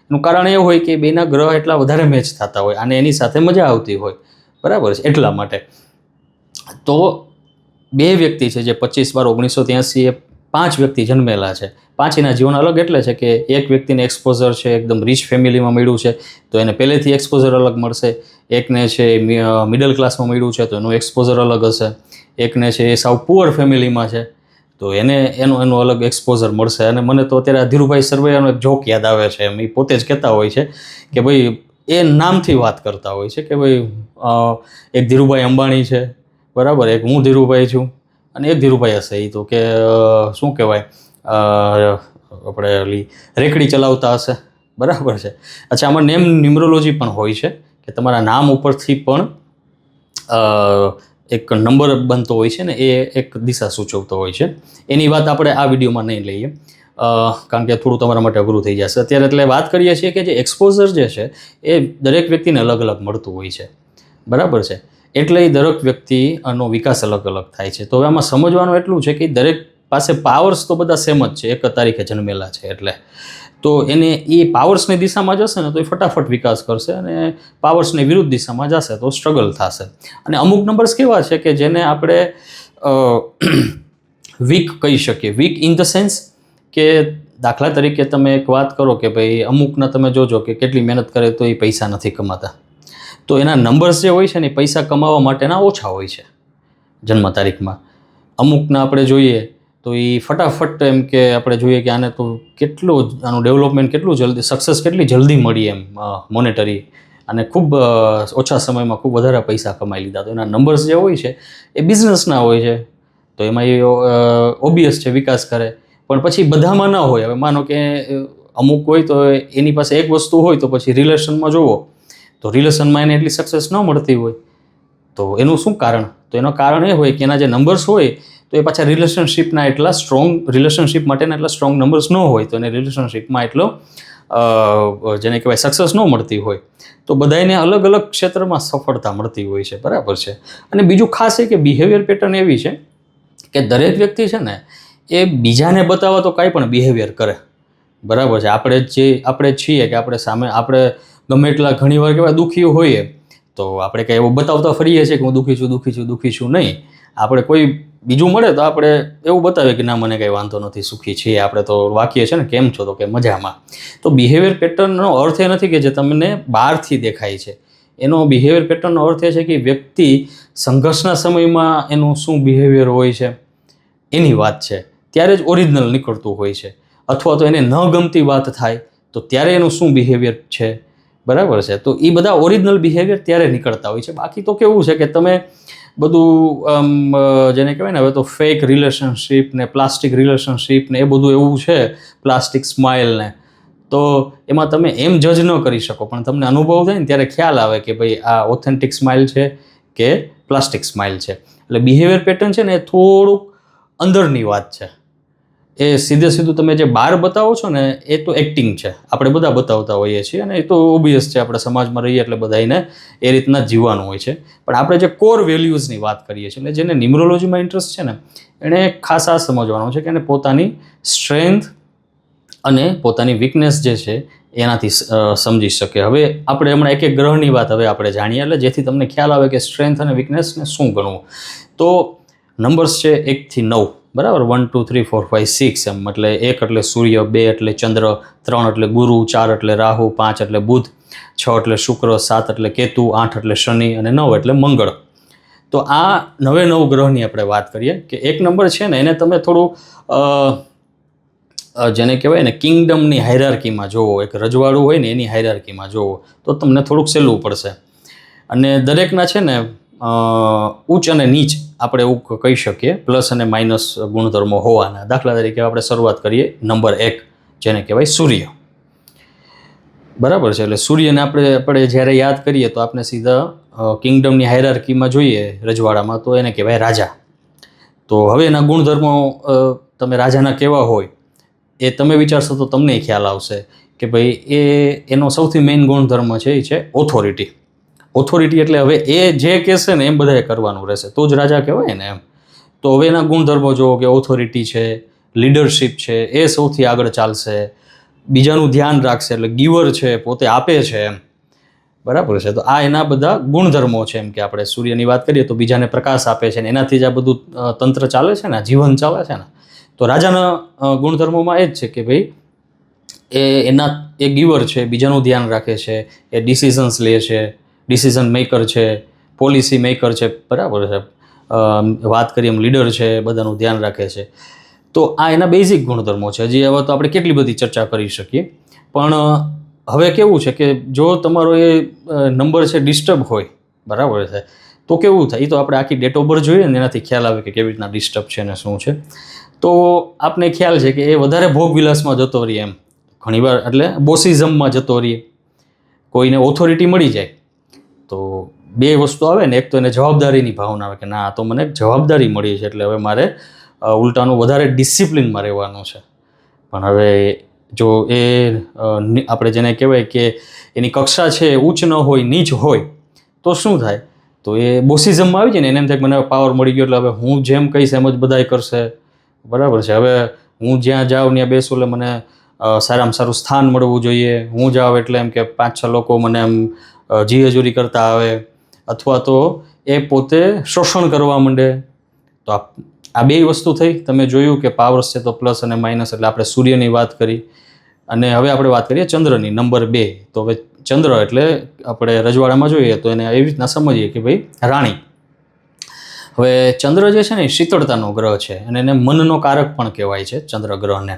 એનું કારણ એ હોય કે બેના ગ્રહ એટલા વધારે મેચ થતા હોય અને એની સાથે મજા આવતી હોય, બરાબર છે. એટલા માટે તો બે વ્યક્તિ છે જે 25/12/1983 એ 5 વ્યક્તિ જન્મેલા છે. 5 જીવન અલગ એટલે છે કે એક વ્યક્તિને એક્સપોઝર છે એકદમ રીચ ફેમિલીમાં મળ્યું છે તો એને પહેલેથી એક્સપોઝર અલગ મળશે. એકને છે મિડલ ક્લાસમાં મળ્યું છે તો એનું એક્સપોઝર અલગ હશે. એકને છે એ સાવ પુઅર ફેમિલીમાં છે તો એનું અલગ એક્સપોઝર મળશે. અને મને તો અત્યારે ધીરુભાઈ સરવૈયાનો એક જોક યાદ આવે છે. એમ એ પોતે જ કહેતા હોય છે કે ભાઈ એ નામથી વાત કરતા હોય છે કે ભાઈ એક ધીરુભાઈ અંબાણી છે, બરાબર, એક હું ધીરુભાઈ છું અને એક ધીરુભાઈ હશે એ તો કે શું કહેવાય, આપણે ઓલી રેકડી ચલાવતા હશે, બરાબર છે. અચ્છા, આમાં નેમ ન્યુમરોલોજી પણ હોય છે કે તમારા નામ ઉપરથી પણ એક નંબર બનતો હોય છે ને એ એક દિશા સૂચવતો હોય છે. એની વાત આપણે આ વિડીયોમાં નહીં લઈએ કારણ કે થોડું તમારા માટે અઘરું થઈ જશે અત્યારે. એટલે વાત કરીએ છીએ કે જે એક્સપોઝર જે છે એ દરેક વ્યક્તિને અલગ અલગ મળતું હોય છે, બરાબર છે. એટલે એ દરેક વ્યક્તિનો વિકાસ અલગ અલગ થાય છે. તો હવે આમાં સમજવાનું એટલું છે કે દરેક પાસે પાવર્સ તો બધા સેમ જ છે, એક જ તારીખે જન્મેલા છે એટલે. તો એને એ પાવર્સની દિશામાં જશે ને તો એ ફટાફટ વિકાસ કરશે અને પાવર્સની વિરુદ્ધ દિશામાં જશે તો સ્ટ્રગલ થશે. અને અમુક નંબર્સ કેવા છે કે જેને આપણે વીક કહી શકીએ. વીક ઇન ધ સેન્સ કે દાખલા તરીકે તમે એક વાત કરો કે ભાઈ અમુકના તમે જોજો કે કેટલી મહેનત કરે તો એ પૈસા નથી કમાતા. તો એના નંબર્સ જે હોય છે ને પૈસા કમાવા માટેના ઓછા હોય છે જન્મ તારીખમાં. અમુકના આપણે જોઈએ તો એ ફટાફટ એમ કે આપણે જોઈએ કે આને તો કેટલું આનું ડેવલપમેન્ટ કેટલું જલ્દી, સક્સેસ કેટલી જલ્દી મળી એમ મોનેટરી, અને ખૂબ ઓછા સમયમાં ખૂબ વધારે પૈસા કમાઈ લીધા. તો એના નંબર્સ જે હોય છે એ બિઝનેસના હોય છે તો એમાં એ ઓબ્વિયસ છે વિકાસ કરે. પણ પછી બધામાં ના હોય. હવે માનો કે અમુક હોય તો એની પાસે એક વસ્તુ હોય તો પછી રિલેશનમાં જોવો તો રિલેશનમાં એને એટલી સક્સેસ ન મળતી હોય તો એનું શું કારણ? તો એનું કારણ એ હોય કે એના જે નંબર્સ હોય તો એ પાછા રિલેશનશિપ માટેના એટલા સ્ટ્રોંગ નંબર્સ ન હોય તો એને રિલેશનશિપમાં એટલો જેને કહેવાય સક્સેસ ન મળતી હોય, તો બધાને અલગ અલગ ક્ષેત્રમાં સફળતા મળતી હોય છે, બરાબર છે. અને બીજું ખાસ એ કે બિહેવિયર પેટર્ન એવી છે કે દરેક વ્યક્તિ છે ને એ બીજાને બતાવવા તો કાંઈ પણ બિહેવિયર કરે, બરાબર છે. આપણે છીએ કે આપણે સામે આપણે ગમે એટલા ઘણી વાર કહેવાય દુઃખી હોઈએ તો આપણે કંઈ એવું બતાવતા ફરીએ છીએ કે હું દુઃખી છું નહીં. આપણે કોઈ બીજું મળે તો આપણે એવું બતાવીએ કે ના મને કંઈ વાંધો નથી, સુખી છીએ આપણે, તો વાક્ય છે ને કેમ છો તો કે મજામાં. તો બિહેવિયર પેટર્નનો અર્થ એ નથી કે જે તમને બહારથી દેખાય છે. એનો બિહેવિયર પેટર્નનો અર્થ એ છે કે વ્યક્તિ સંઘર્ષના સમયમાં એનું શું બિહેવિયર હોય છે એની વાત છે, ત્યારે જ ઓરિજિનલ નીકળતું હોય છે. અથવા તો એને ન ગમતી વાત થાય તો ત્યારે એનું શું બિહેવિયર છે, બરાબર છે. તો એ બધા ઓરિજિનલ બિહેવિયર ત્યારે નીકળતા હોય છે. બાકી તો કેવું છે કે તમે બધું જેને કહેવાય ને હવે તો ફેક રિલેશનશીપ ને પ્લાસ્ટિક રિલેશનશીપ ને એ બધું એવું છે, પ્લાસ્ટિક સ્માઇલ ને, તો એમાં તમે એમ જજ ન કરી શકો, પણ તમને અનુભવ થાય ને ત્યારે ખ્યાલ આવે કે ભાઈ આ ઓથેન્ટિક સ્માઇલ છે કે પ્લાસ્ટિક સ્માઇલ છે. એટલે બિહેવિયર પેટર્ન છે ને એ થોડુંક અંદરની વાત છે. એ સીધું તમે જે બહાર બતાવો છો ને એ તો એક્ટિંગ છે, આપણે બધા બતાવતા હોઈએ છીએ અને એ તો ઓબ્વિયસ છે, આપણે સમાજમાં રહીએ એટલે બધાને એ રીતના જીવવાનું હોય છે. પણ આપણે જે કોર વેલ્યુઝની વાત કરીએ છીએ એટલે જેને ન્યુમરોલોજીમાં ઇન્ટરેસ્ટ છે ને એણે ખાસ આ સમજવાનું છે કે એને પોતાની સ્ટ્રેન્થ અને પોતાની વીકનેસ જે છે એનાથી સમજી શકે. હવે આપણે હમણાં એક ગ્રહની વાત હવે આપણે જાણીએ એટલે જેથી તમને ખ્યાલ આવે કે સ્ટ્રેન્થ અને વીકનેસને શું ગણવું. તો નંબર્સ છે 1 થી 9, બરાબર, 1 2 3 4 5 6 એમ. એટલે 1 એટલે સૂર્ય, 2 એટલે ચંદ્ર, 3 એટલે ગુરુ, 4 એટલે રાહુ, 5 એટલે બુધ, 6 એટલે શુક્ર, 7 એટલે કેતુ, 8 એટલે શનિ અને 9 એટલે મંગળ. તો આ 9 ગ્રહની આપણે વાત કરીએ કે એક નંબર છે ને એને તમે થોડું જેને કહેવાય ને કિંગડમની હાયરાર્કીમાં જોવો, એક રજવાડું હોય ને એની હાયરાર્કીમાં જોવો તો તમને થોડુંક સહેલું પડશે. અને દરેકના છે ને ઉચ્ચ અને નીચ આપણે એવું કહી શકીએ, પ્લસ અને માઇનસ ગુણધર્મો હોવાના. દાખલા તરીકે આપણે શરૂઆત કરીએ નંબર 1 જેને કહેવાય સૂર્ય, બરાબર છે. એટલે સૂર્યને આપણે જ્યારે યાદ કરીએ તો આપણે સીધા કિંગડમની હાયરાર્કીમાં જોઈએ રજવાડામાં તો એને કહેવાય રાજા. તો હવે એના ગુણધર્મો તમે રાજાના કેવા હોય એ તમે વિચારશો તો તમને ખ્યાલ આવશે કે ભાઈ એનો સૌથી મેઇન ગુણધર્મ છે એ છે ઓથોરિટી. ઓથોરિટી એટલે હવે એ જે કહેશે ને એમ બધાએ કરવાનું રહેશે, તો જ રાજા કહેવાય ને એમ. તો હવે એના ગુણધર્મો જુઓ કે ઓથોરિટી છે, લીડરશિપ છે, એ સૌથી આગળ ચાલશે, બીજાનું ધ્યાન રાખશે, એટલે ગીવર છે, પોતે આપે છે એમ, બરાબર છે. તો આ એના બધા ગુણધર્મો છે. એમ કે આપણે સૂર્યની વાત કરીએ તો બીજાને પ્રકાશ આપે છે ને એનાથી જ આ બધું તંત્ર ચાલે છે ને, જીવન ચાલે છે ને. તો રાજાના ગુણધર્મોમાં એ જ છે કે ભાઈ એ ગીવર છે, બીજાનું ધ્યાન રાખે છે, એ ડિસિઝન્સ લે છે, ડિસિઝન મેકર છે, પોલિસી મેકર છે, બરાબર છે. વાત કરીએ એમ લીડર છે, બધાનું ધ્યાન રાખે છે. તો આ એના બેઝિક ગુણધર્મો છે. હજી હવે તો આપણે કેટલી બધી ચર્ચા કરી શકીએ, પણ હવે કેવું છે કે જો તમારો એ નંબર છે ડિસ્ટર્બ હોય, બરાબર છે, તો કેવું થાય એ તો આપણે આખી ડેટ ઓફ બર્થ જોઈએ ને એનાથી ખ્યાલ આવે કે કેવી રીતના ડિસ્ટર્બ છે ને શું છે. તો આપને ખ્યાલ છે કે એ વધારે ભોગવિલાસમાં જતો રહીએ એમ ઘણીવાર, એટલે બોસિઝમમાં જતો રહીએ. કોઈને ઓથોરિટી મળી જાય તો બે વસ્તુ આવે ને, એક તો એને જવાબદારીની ભાવના આવે કે ના આ તો મને જવાબદારી મળી છે એટલે હવે મારે ઉલટાનું વધારે ડિસિપ્લિનમાં રહેવાનું છે. પણ હવે જો એ આપણે જેને કહેવાય કે એની કક્ષા છે ઉચ્ચ ન હોય, નીચ હોય, તો શું થાય, તો એ બોસિઝમમાં આવી જાય ને એને એમ થાય કે મને પાવર મળી ગયો એટલે હવે હું જેમ કહીશ એમ જ બધાય કરશે, બરાબર છે. હવે હું જ્યાં જાઉં ત્યાં બેસું એટલે મને સારામાં સારું સ્થાન મળવું જોઈએ, હું જાઉં એટલે એમ કે 5-6 લોકો મને એમ જીહજૂરી કરતા આવે, અથવા તો એ પોતે શોષણ કરવા માંડે. તો આ બે વસ્તુ થઈ. તમે જોયું કે પાવર્સ છે તો પ્લસ અને માઇનસ, એટલે આપણે સૂર્યની વાત કરી. અને હવે આપણે વાત કરીએ ચંદ્રની, નંબર 2. તો હવે ચંદ્ર એટલે આપણે રજવાડામાં જોઈએ તો એને એવી રીતના સમજીએ કે ભાઈ રાણી. હવે ચંદ્ર જે છે ને એ શીતળતાનો ગ્રહ છે અને એને મનનો કારક પણ કહેવાય છે ચંદ્ર ગ્રહને.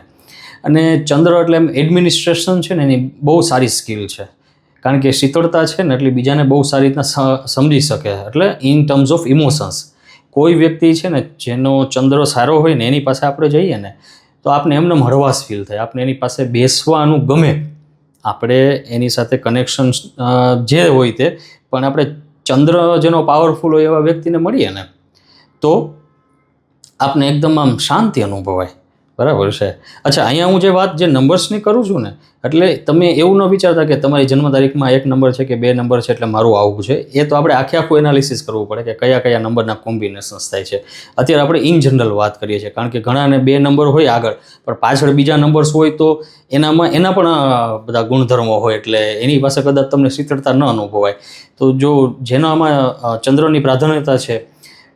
અને ચંદ્ર એટલે એમ એડમિનિસ્ટ્રેશન છે ને એની બહુ સારી સ્કિલ છે, કારણ કે શીતળતા છે ને એટલે બીજાને બહુ સારી રીતના સમજી શકે. એટલે ઇન ટર્મ્સ ઓફ ઇમોશન્સ કોઈ વ્યક્તિ છે ને જેનો ચંદ્ર સારો હોય ને એની પાસે આપણે જઈએ ને તો આપણે એમને હળવાશ ફીલ થાય, આપણે એની પાસે બેસવાનું ગમે, આપણે એની સાથે કનેક્શન જે હોય તે. પણ આપણે ચંદ્ર જેનો પાવરફુલ હોય એવા વ્યક્તિને મળીએ ને તો આપણે એકદમ આમ શાંતિ અનુભવાય, બરાબર છે. અચ્છા, અહીંયા હું જે નંબર્સની કરું છું ને, એટલે તમે એવું ન વિચારતા કે તમારી જન્મ તારીખમાં 1 નંબર છે કે 2 નંબર છે એટલે મારું આવું છે. એ તો આપણે આખું એનાલિસિસ કરવું પડે કે કયા કયા નંબરના કોમ્બિનેશન્સ થાય છે. અત્યારે આપણે ઇન જનરલ વાત કરીએ છીએ, કારણ કે ઘણાને 2 નંબર હોય આગળ, પણ પાછળ બીજા નંબર્સ હોય તો એના પણ બધા ગુણધર્મો હોય, એટલે એની પાસે કદાચ તમને શીતળતા ન અનુભવાય. તો જેનો આમાં ચંદ્રની પ્રાધાન્યતા છે,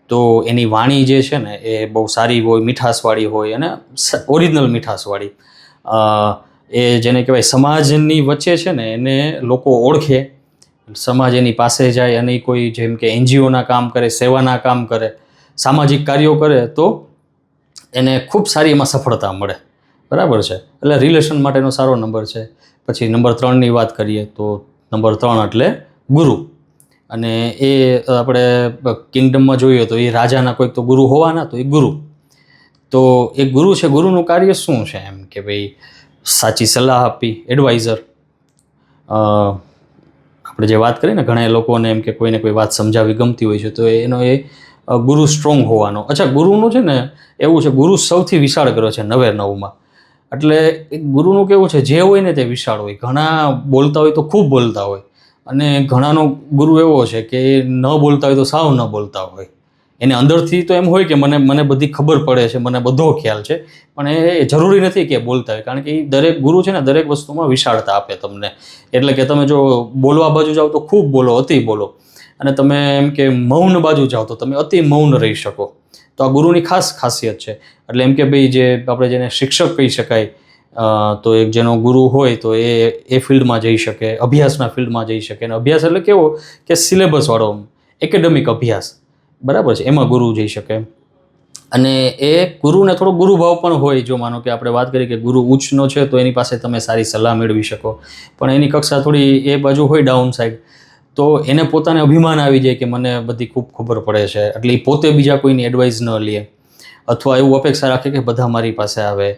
તો એની વાણી જે છે ને એ બહુ સારી હોય, મીઠાશવાળી હોય, અને ઓરિજિનલ મીઠાશવાળી. એ જેને કહેવાય સમાજની વચ્ચે છે ને એને લોકો ઓળખે, સમાજ એની પાસે જાય, અને કોઈ જેમ કે NGOના કામ કરે, સેવાના કામ કરે, સામાજિક કાર્યો કરે, તો એને ખૂબ સારી એમાં સફળતા મળે. બરાબર છે. એટલે રિલેશન માટેનો સારો નંબર છે. પછી નંબર 3ની વાત કરીએ તો નંબર 3 એટલે ગુરુ. અને એ આપણે કિંગડમમાં જોઈએ તો એ રાજાના કોઈક તો ગુરુ હોવાના, તો એ ગુરુ. તો એ ગુરુ છે, ગુરુનું કાર્ય શું છે? એમ કે ભાઈ સાચી સલાહ આપી, એડવાઇઝર. આપણે જે વાત કરીએ ને, ઘણા લોકોને એમ કે કોઈને કોઈ વાત સમજાવવી ગમતી હોય છે, તો એનો એ ગુરુ સ્ટ્રોંગ હોવાનો. અચ્છા, ગુરુનું છે ને એવું છે, ગુરુ સૌથી વિશાળ ગ્રહ છે 9 એટલે ગુરુનું કેવું છે, જે હોય ને તે વિશાળ હોય. ઘણા બોલતા હોય તો ખૂબ બોલતા હોય, અને ઘણાનો ગુરુ એવો છે કે એ ન બોલતા હોય તો સાવ ન બોલતા હોય. એને અંદરથી તો એમ હોય કે મને બધી ખબર પડે છે, મને બધો ખ્યાલ છે, પણ એ જરૂરી નથી કે બોલતા હોય, કારણ કે એ દરેક ગુરુ છે ને દરેક વસ્તુમાં વિશાળતા આપે તમને. એટલે કે તમે જો બોલવા બાજુ જાઓ તો ખૂબ બોલો, અતિ બોલો, અને તમે એમ કે મૌન બાજુ જાઓ તો તમે અતિ મૌન રહી શકો. તો આ ગુરુની ખાસ ખાસિયત છે. એટલે એમ કે ભાઈ જે આપણે જેને શિક્ષક કહી શકાય, તો એક જેનો ગુરુ હોય તો એ ફિલ્ડમાં જઈ શકે, અભ્યાસના ફિલ્ડમાં જઈ શકે. અને અભ્યાસ એટલે કેવો કે સિલેબસવાળો એકેડેમિક અભ્યાસ, બરાબર છે, એમાં ગુરુ જઈ શકે. અને એ ગુરુને થોડો ગુરુભાવ પણ હોય. જો માનો કે આપણે વાત કરીએ કે ગુરુ ઉચ્ચનો છે તો એની પાસે તમે સારી સલાહ મેળવી શકો, પણ એની કક્ષા થોડી એ બાજુ હોય ડાઉન સાઈડ, તો એને પોતાને અભિમાન આવી જાય કે મને બધી ખૂબ ખબર પડે છે, એટલે એ પોતે બીજા કોઈની એડવાઇસ ન લે, અથવા એવું અપેક્ષા રાખે કે બધા મારી પાસે આવે,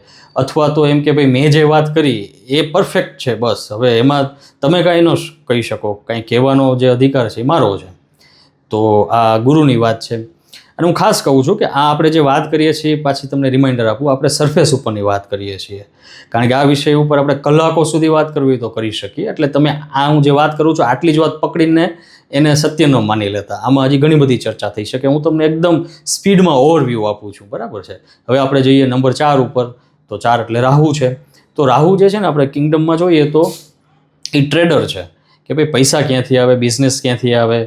અથવા તો એમ કે ભાઈ મેં જે વાત કરી એ પરફેક્ટ છે, બસ હવે એમાં તમે કાંઈ ન કહી શકો, કાંઈ કહેવાનો જે અધિકાર છે એ મારો છે. તો આ ગુરુની વાત છે. અને હું ખાસ કહું છું કે આ આપણે જે વાત કરીએ છીએ, પાછી તમને રિમાઇન્ડર આપું, આપણે સરફેસ ઉપરની વાત કરીએ છીએ, કારણ કે આ વિષય ઉપર આપણે કલાકો સુધી વાત કરવી તો કરી શકીએ. એટલે તમે હું જે વાત કરું છું આટલી જ વાત પકડીને એને સત્ય ન માની લેતા. આમાં હજી ઘણી બધી ચર્ચા થઈ શકે. હું તમને એકદમ સ્પીડમાં ઓવરવ્યૂ આપું છું, બરાબર છે. હવે આપણે જઈએ નંબર 4 ઉપર. તો 4 એટલે રાહુ છે. તો રાહુ જે છે ને, આપણે કિંગડમમાં જોઈએ તો એ ટ્રેડર છે, કે ભાઈ પૈસા ક્યાંથી આવે, બિઝનેસ ક્યાંથી આવે,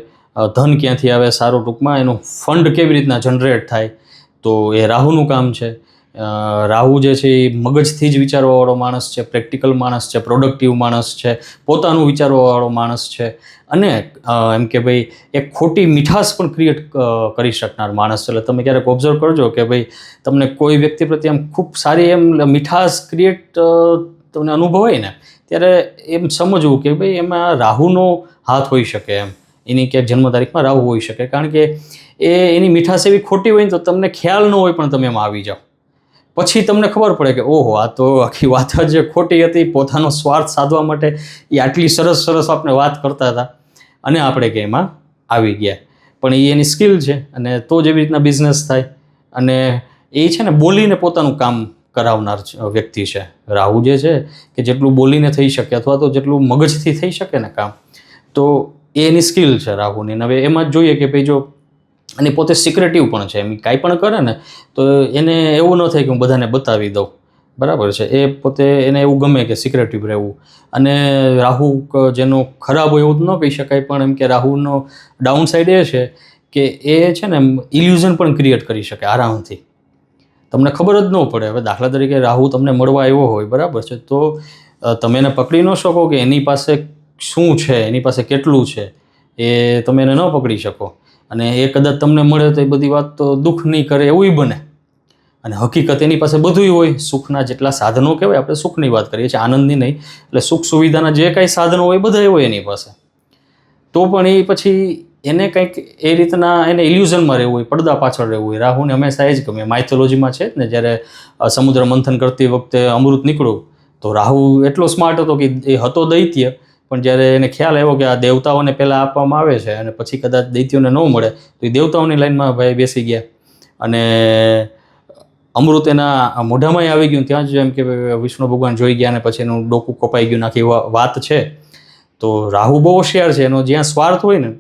ધન ક્યાંથી આવે, સારું ટૂંકમાં એનું ફંડ કેવી રીતના જનરેટ થાય, તો એ રાહુનું કામ છે. રાહુ જે છે એ મગજથી જ વિચારવાવાળો માણસ છે, પ્રેક્ટિકલ માણસ છે, પ્રોડક્ટિવ માણસ છે, પોતાનું વિચારવાવાળો માણસ છે, અને એમ કે ભાઈ એક ખોટી મીઠાશ પણ ક્રિએટ કરી શકનાર માણસ છે. એટલે તમે ક્યારેક ઓબ્ઝર્વ કરજો કે ભાઈ તમને કોઈ વ્યક્તિ પ્રત્યે એમ ખૂબ સારી એમ મીઠાશ ક્રિએટ તમને અનુભવાય ને, ત્યારે એમ સમજવું કે ભાઈ એમાં રાહુનો હાથ હોઈ શકે, એમ એની ક્યાંક જન્મ તારીખમાં રાહુ હોઈ શકે, કારણ કે એની મીઠાશ એવી ખોટી હોય ને તો તમને ખ્યાલ ન હોય, પણ તમે એમાં આવી જાઓ. પછી તમને ખબર પડે કે ઓહો, આ તો આખી વાત જ ખોટી હતી. પોતાનો સ્વાર્થ સાધવા માટે એ આટલી સરસ આપણે વાત કરતા હતા, અને આપણે કે એમાં આવી ગયા. પણ એ એની સ્કિલ છે, અને તો જ એવી રીતના બિઝનેસ થાય. અને એ છે ને બોલીને પોતાનું કામ કરાવનાર વ્યક્તિ છે રાહુ જે છે, કે જેટલું બોલીને થઈ શકે, અથવા તો જેટલું મગજથી થઈ શકે ને કામ, તો એની સ્કિલ છે રાહુની. હવે એમાં જ જોઈએ કે ભાઈ જો, અને પોતે સિક્રેટિવ પણ છે, એમ કાંઈ પણ કરે ને તો એને એવું ન થાય કે હું બધાને બતાવી દઉં, બરાબર છે. એ પોતે એને એવું ગમે કે સિક્રેટિવ રહેવું. અને રાહુ જેનો ખરાબ હોય એવું ન કહી શકાય, પણ એમ કે રાહુનો ડાઉન સાઈડ એ છે કે એ છે ને ઇલ્યુઝન પણ ક્રિએટ કરી શકે આરામથી, તમને ખબર જ ન પડે. હવે દાખલા તરીકે રાહુ તમને મળવા આવ્યો હોય, બરાબર છે, તો તમે એને પકડી ન શકો કે એની પાસે શું છે, એની પાસે કેટલું છે, એ તમે એને ન પકડી શકો. અને એ કદાચ તમને મળે તો એ બધી વાત તો દુઃખ નહીં કરે એવું બને. અને હકીકત એની પાસે બધુંય હોય. સુખના જેટલા સાધનો કહેવાય, આપણે સુખની વાત કરીએ છીએ, આનંદની નહીં. એટલે સુખ સુવિધાના જે કાંઈ સાધનો હોય બધા હોય એની પાસે, તો પણ એ પછી એને કંઈક એ રીતના એને ઇલ્યુઝનમાં રહેવું હોય, પડદા પાછળ રહેવું હોય. રાહુને હંમેશા એ જ ગમે. માઇથોલોજીમાં છે જ ને, જ્યારે સમુદ્ર મંથન કરતી વખતે અમૃત નીકળ્યું, તો રાહુ એટલો સ્માર્ટ હતો કે એ હતો દૈત્ય, પણ જ્યારે એને ખ્યાલ આવ્યો કે આ દેવતાઓને પહેલાં આપવામાં આવે છે અને પછી કદાચ દૈત્યોને ન મળે, તો એ દેવતાઓની લાઈનમાં ભાઈ બેસી ગયા. અને અમૃત એના મોઢામાં આવી ગયું ત્યાં જ એમ કે વિષ્ણુ ભગવાન જોઈ ગયા અને પછી એનું ડોકું કપાઈ ગયું આખી વાત છે. તો રાહુ બહુ હોશિયાર છે, એનો જ્યાં સ્વાર્થ હોય ને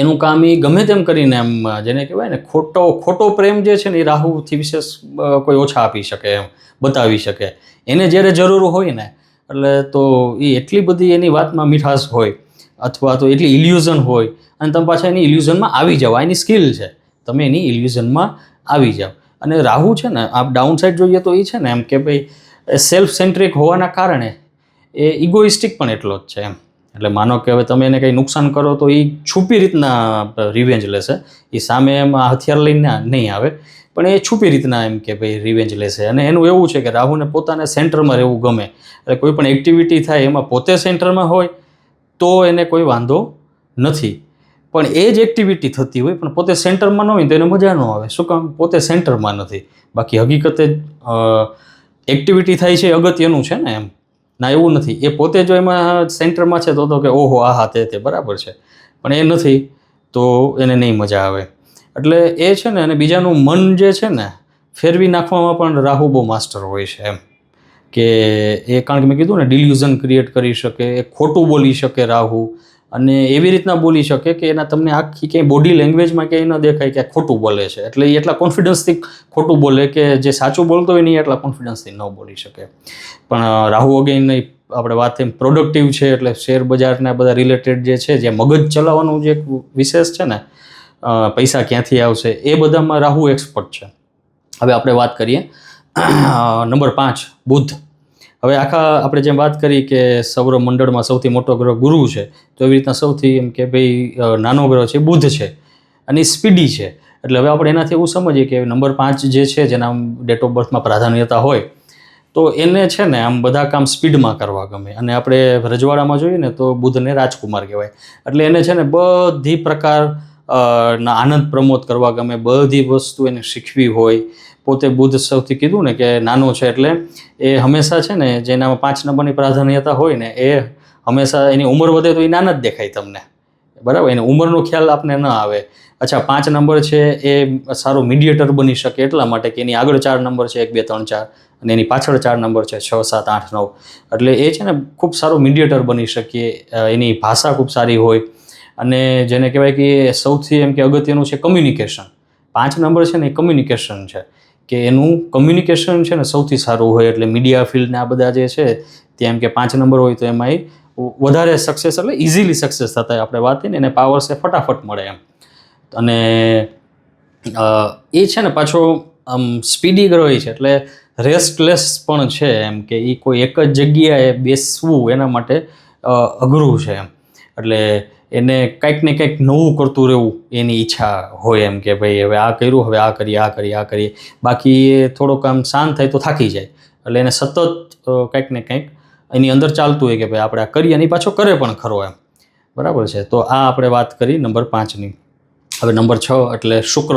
એનું કામ એ ગમે તેમ કરીને એમ જેને કહેવાય ને ખોટો પ્રેમ જે છે ને એ રાહુથી વિશેષ કોઈ ઓછા આપી શકે, એમ બતાવી શકે. એને જ્યારે જરૂર હોય ને એટલે તો એ એટલી બધી એની વાતમાં મીઠાશ હોય અથવા તો એટલી ઇલ્યુઝન હોય અને તમે પાછા એની ઇલ્યુઝનમાં આવી જાઓ. એની સ્કિલ છે, તમે એની ઇલ્યુઝનમાં આવી જાઓ. અને રાહુ છે ને આપ ડાઉન સાઈડ જોઈએ તો એ છે ને એમ કે ભાઈ સેલ્ફ સેન્ટ્રિક હોવાના કારણે એ ઇગોઇસ્ટિક પણ એટલો જ છે એમ. એટલે માનો કે હવે તમે એને કંઈ નુકસાન કરો તો એ છુપી રીતના રિવેન્જ લેશે. એ સામે એમાં હથિયાર લઈને નહીં આવે, પણ એ છુપી રીતના એમ કે ભાઈ રિવેન્જ લેશે. અને એનું એવું છે કે રાહુને પોતાને સેન્ટરમાં રહેવું ગમે. એટલે કોઈ પણ એક્ટિવિટી થાય એમાં પોતે સેન્ટરમાં હોય તો એને કોઈ વાંધો નથી, પણ એ જ એક્ટિવિટી થતી હોય પણ પોતે સેન્ટરમાં ન હોય તો એને મજા ન આવે. શું કામ? પોતે સેન્ટરમાં નથી. બાકી હકીકતે એક્ટિવિટી થાય છે અગત્યનું છે ને એમ. ના એવું નથી, એ પોતે જો એમાં સેન્ટરમાં છે તો કે ઓહો આહા તે બરાબર છે, પણ એ નથી તો એને નહીં મજા આવે. એટલે એ છે ને, અને બીજાનું મન જે છે ને ફેરવી નાખવામાં પણ રાહુ બહુ માસ્ટર હોય છે એમ. કે એ કારણ કે મેં કીધું ને ડિલ્યુઝન ક્રિએટ કરી શકે, એ ખોટું બોલી શકે રાહુ, અને એવી રીતના બોલી શકે કે એના તમને આખી ક્યાંય બોડી લેંગ્વેજમાં ક્યાંય ન દેખાય કે ખોટું બોલે છે. એટલે એ એટલા કોન્ફિડન્સથી ખોટું બોલે કે જે સાચું બોલતો હોય નહીં એટલા કોન્ફિડન્સથી ન બોલી શકે. પણ રાહુ અગેન આપણે વાત થઈ પ્રોડક્ટિવ છે, એટલે શેર બજારના બધા રિલેટેડ જે છે, જે મગજ ચલાવવાનું જે વિશેષ છે ને, પૈસા ક્યાંથી આવશે એ બધામાં રાહુ એક્સપર્ટ છે. હવે આપણે વાત કરીએ નંબર 5 બુધ. હવે આખા આપણે જેમ વાત કરી કે સૌરમંડળમાં સૌથી મોટો ગ્રહ ગુરુ છે, તો એવી રીતના સૌથી એમ કે ભાઈ નાનો ગ્રહ છે બુધ છે, અને સ્પીડી છે. એટલે હવે આપણે એનાથી એવું સમજીએ કે નંબર 5 જે છે, જેના ડેટ ઓફ બર્થમાં પ્રાધાન્યતા હોય, તો એને છે ને આમ બધા કામ સ્પીડમાં કરવા ગમે. અને આપણે રજવાડામાં જોઈએ ને તો બુધને રાજકુમાર કહેવાય. એટલે એને છે ને બધી પ્રકાર ના આનંદ પ્રમોદ કરવા ગમે, બધી વસ્તુ એને શીખવી હોય. પોતે બુધ સૌથી કીધું ને કે નાનો છે, એટલે એ હંમેશા છે ને જેનામાં 5 નંબરની પ્રાધાન્યતા હોય ને એ હંમેશા એની ઉંમર વધે તો એ નાના જ દેખાય તમને, બરાબર. એને ઉંમરનો ખ્યાલ આપને ન આવે. અચ્છા, 5 નંબર છે એ સારો મીડિયેટર બની શકે એટલા માટે કે એની આગળ 4 નંબર છે 1 2 3 4, અને એની પાછળ 4 નંબર છે 6 7 8 9. એટલે એ છે ને ખૂબ સારો મીડિયેટર બની શકીએ. એની ભાષા ખૂબ સારી હોય, અને જેને કહેવાય કે સૌથી એમ કે અગત્યનું છે કમ્યુનિકેશન. 5 નંબર છે ને એ કમ્યુનિકેશન છે, કે એનું કમ્યુનિકેશન છે ને સૌથી સારું હોય. એટલે મીડિયા ફિલ્ડને આ બધા જે છે ત્યાં એમ કે 5 નંબર હોય તો એમાં વધારે સક્સેસ, એટલે ઇઝીલી સક્સેસ થતા આપણે વાત થઈને એને પાવર છે ફટાફટ મળે એમ. અને એ છે ને પાછો આમ સ્પીડી ગ્રહ છે, એટલે રેસ્ટલેસ પણ છે એમ, કે એ કોઈ એક જ જગ્યાએ બેસવું એના માટે અઘરું છે એમ. એટલે એને કંઈક ને કંઈક નવું કરતું રહેવું એની ઈચ્છા હોય એમ, કે ભાઈ હવે આ કર્યું, હવે આ કરીએ. બાકી એ થોડોક આમ શાંત થાય તો થાકી જાય. એટલે એને સતત કંઈક ને કંઈક એની અંદર ચાલતું હોય કે ભાઈ આપણે આ કરીએ, અને પાછો કરે પણ ખરો એમ, બરાબર છે. તો આ આપણે વાત કરી નંબર 5ની. હવે નંબર 6 એટલે શુક્ર.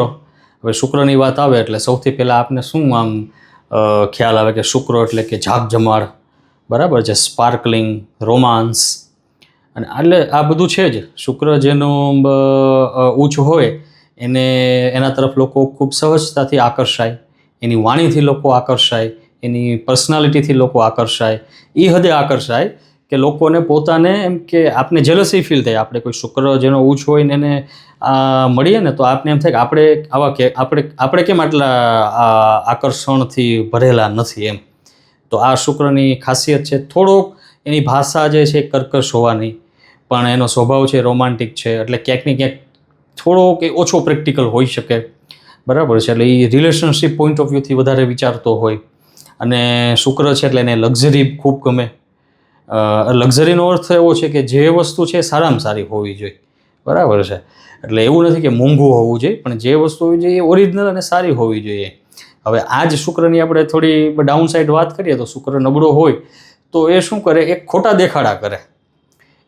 હવે શુક્રની વાત આવે એટલે સૌથી પહેલાં આપને શું આમ ખ્યાલ આવે કે શુક્ર એટલે કે ઝાકઝમાળ, બરાબર છે, સ્પાર્કલિંગ, રોમાન્સ, અને એટલે આ બધું છે જ. શુક્ર જેનું ઉચ્ચ હોય એને એના તરફ લોકો ખૂબ સહજતાથી આકર્ષાય, એની વાણીથી લોકો આકર્ષાય, એની પર્સનાલિટીથી લોકો આકર્ષાય. એ હદે આકર્ષાય કે લોકોને પોતાને એમ કે આપને જેલસી ફીલ થાય. આપણે કોઈ શુક્ર જેનો ઉચ્ચ હોય ને એને મળીએ ને તો આપને એમ થાય કે આપણે કેમ આટલા આકર્ષણથી ભરેલા નથી એમ. તો આ શુક્રની ખાસિયત છે. થોડોક એની ભાષા જે છે કર્કશ હોવાની, પણ એનો સ્વભાવ છે રોમાન્ટિક છે. એટલે ક્યાંક ને ક્યાંક થોડો કે ઓછો પ્રેક્ટિકલ હોઈ શકે, બરાબર છે. એટલે એ રિલેશનશિપ પોઈન્ટ ઓફ વ્યૂથી વધારે વિચારતો હોય. અને શુક્ર છે એટલે એને લક્ઝરી ખૂબ ગમે. લક્ઝરીનો અર્થ એવો છે કે જે વસ્તુ છે સારામાં સારી હોવી જોઈએ, બરાબર છે. એટલે એવું નથી કે મોંઘું હોવું જોઈએ, પણ જે વસ્તુ હોવી જોઈએ એ ઓરિજિનલ અને સારી હોવી જોઈએ. હવે આ જ શુક્રની આપણે થોડી ડાઉન સાઈડ વાત કરીએ તો શુક્ર નબળો હોય તો એ શું કરે, એ ખોટા દેખાડા કરે.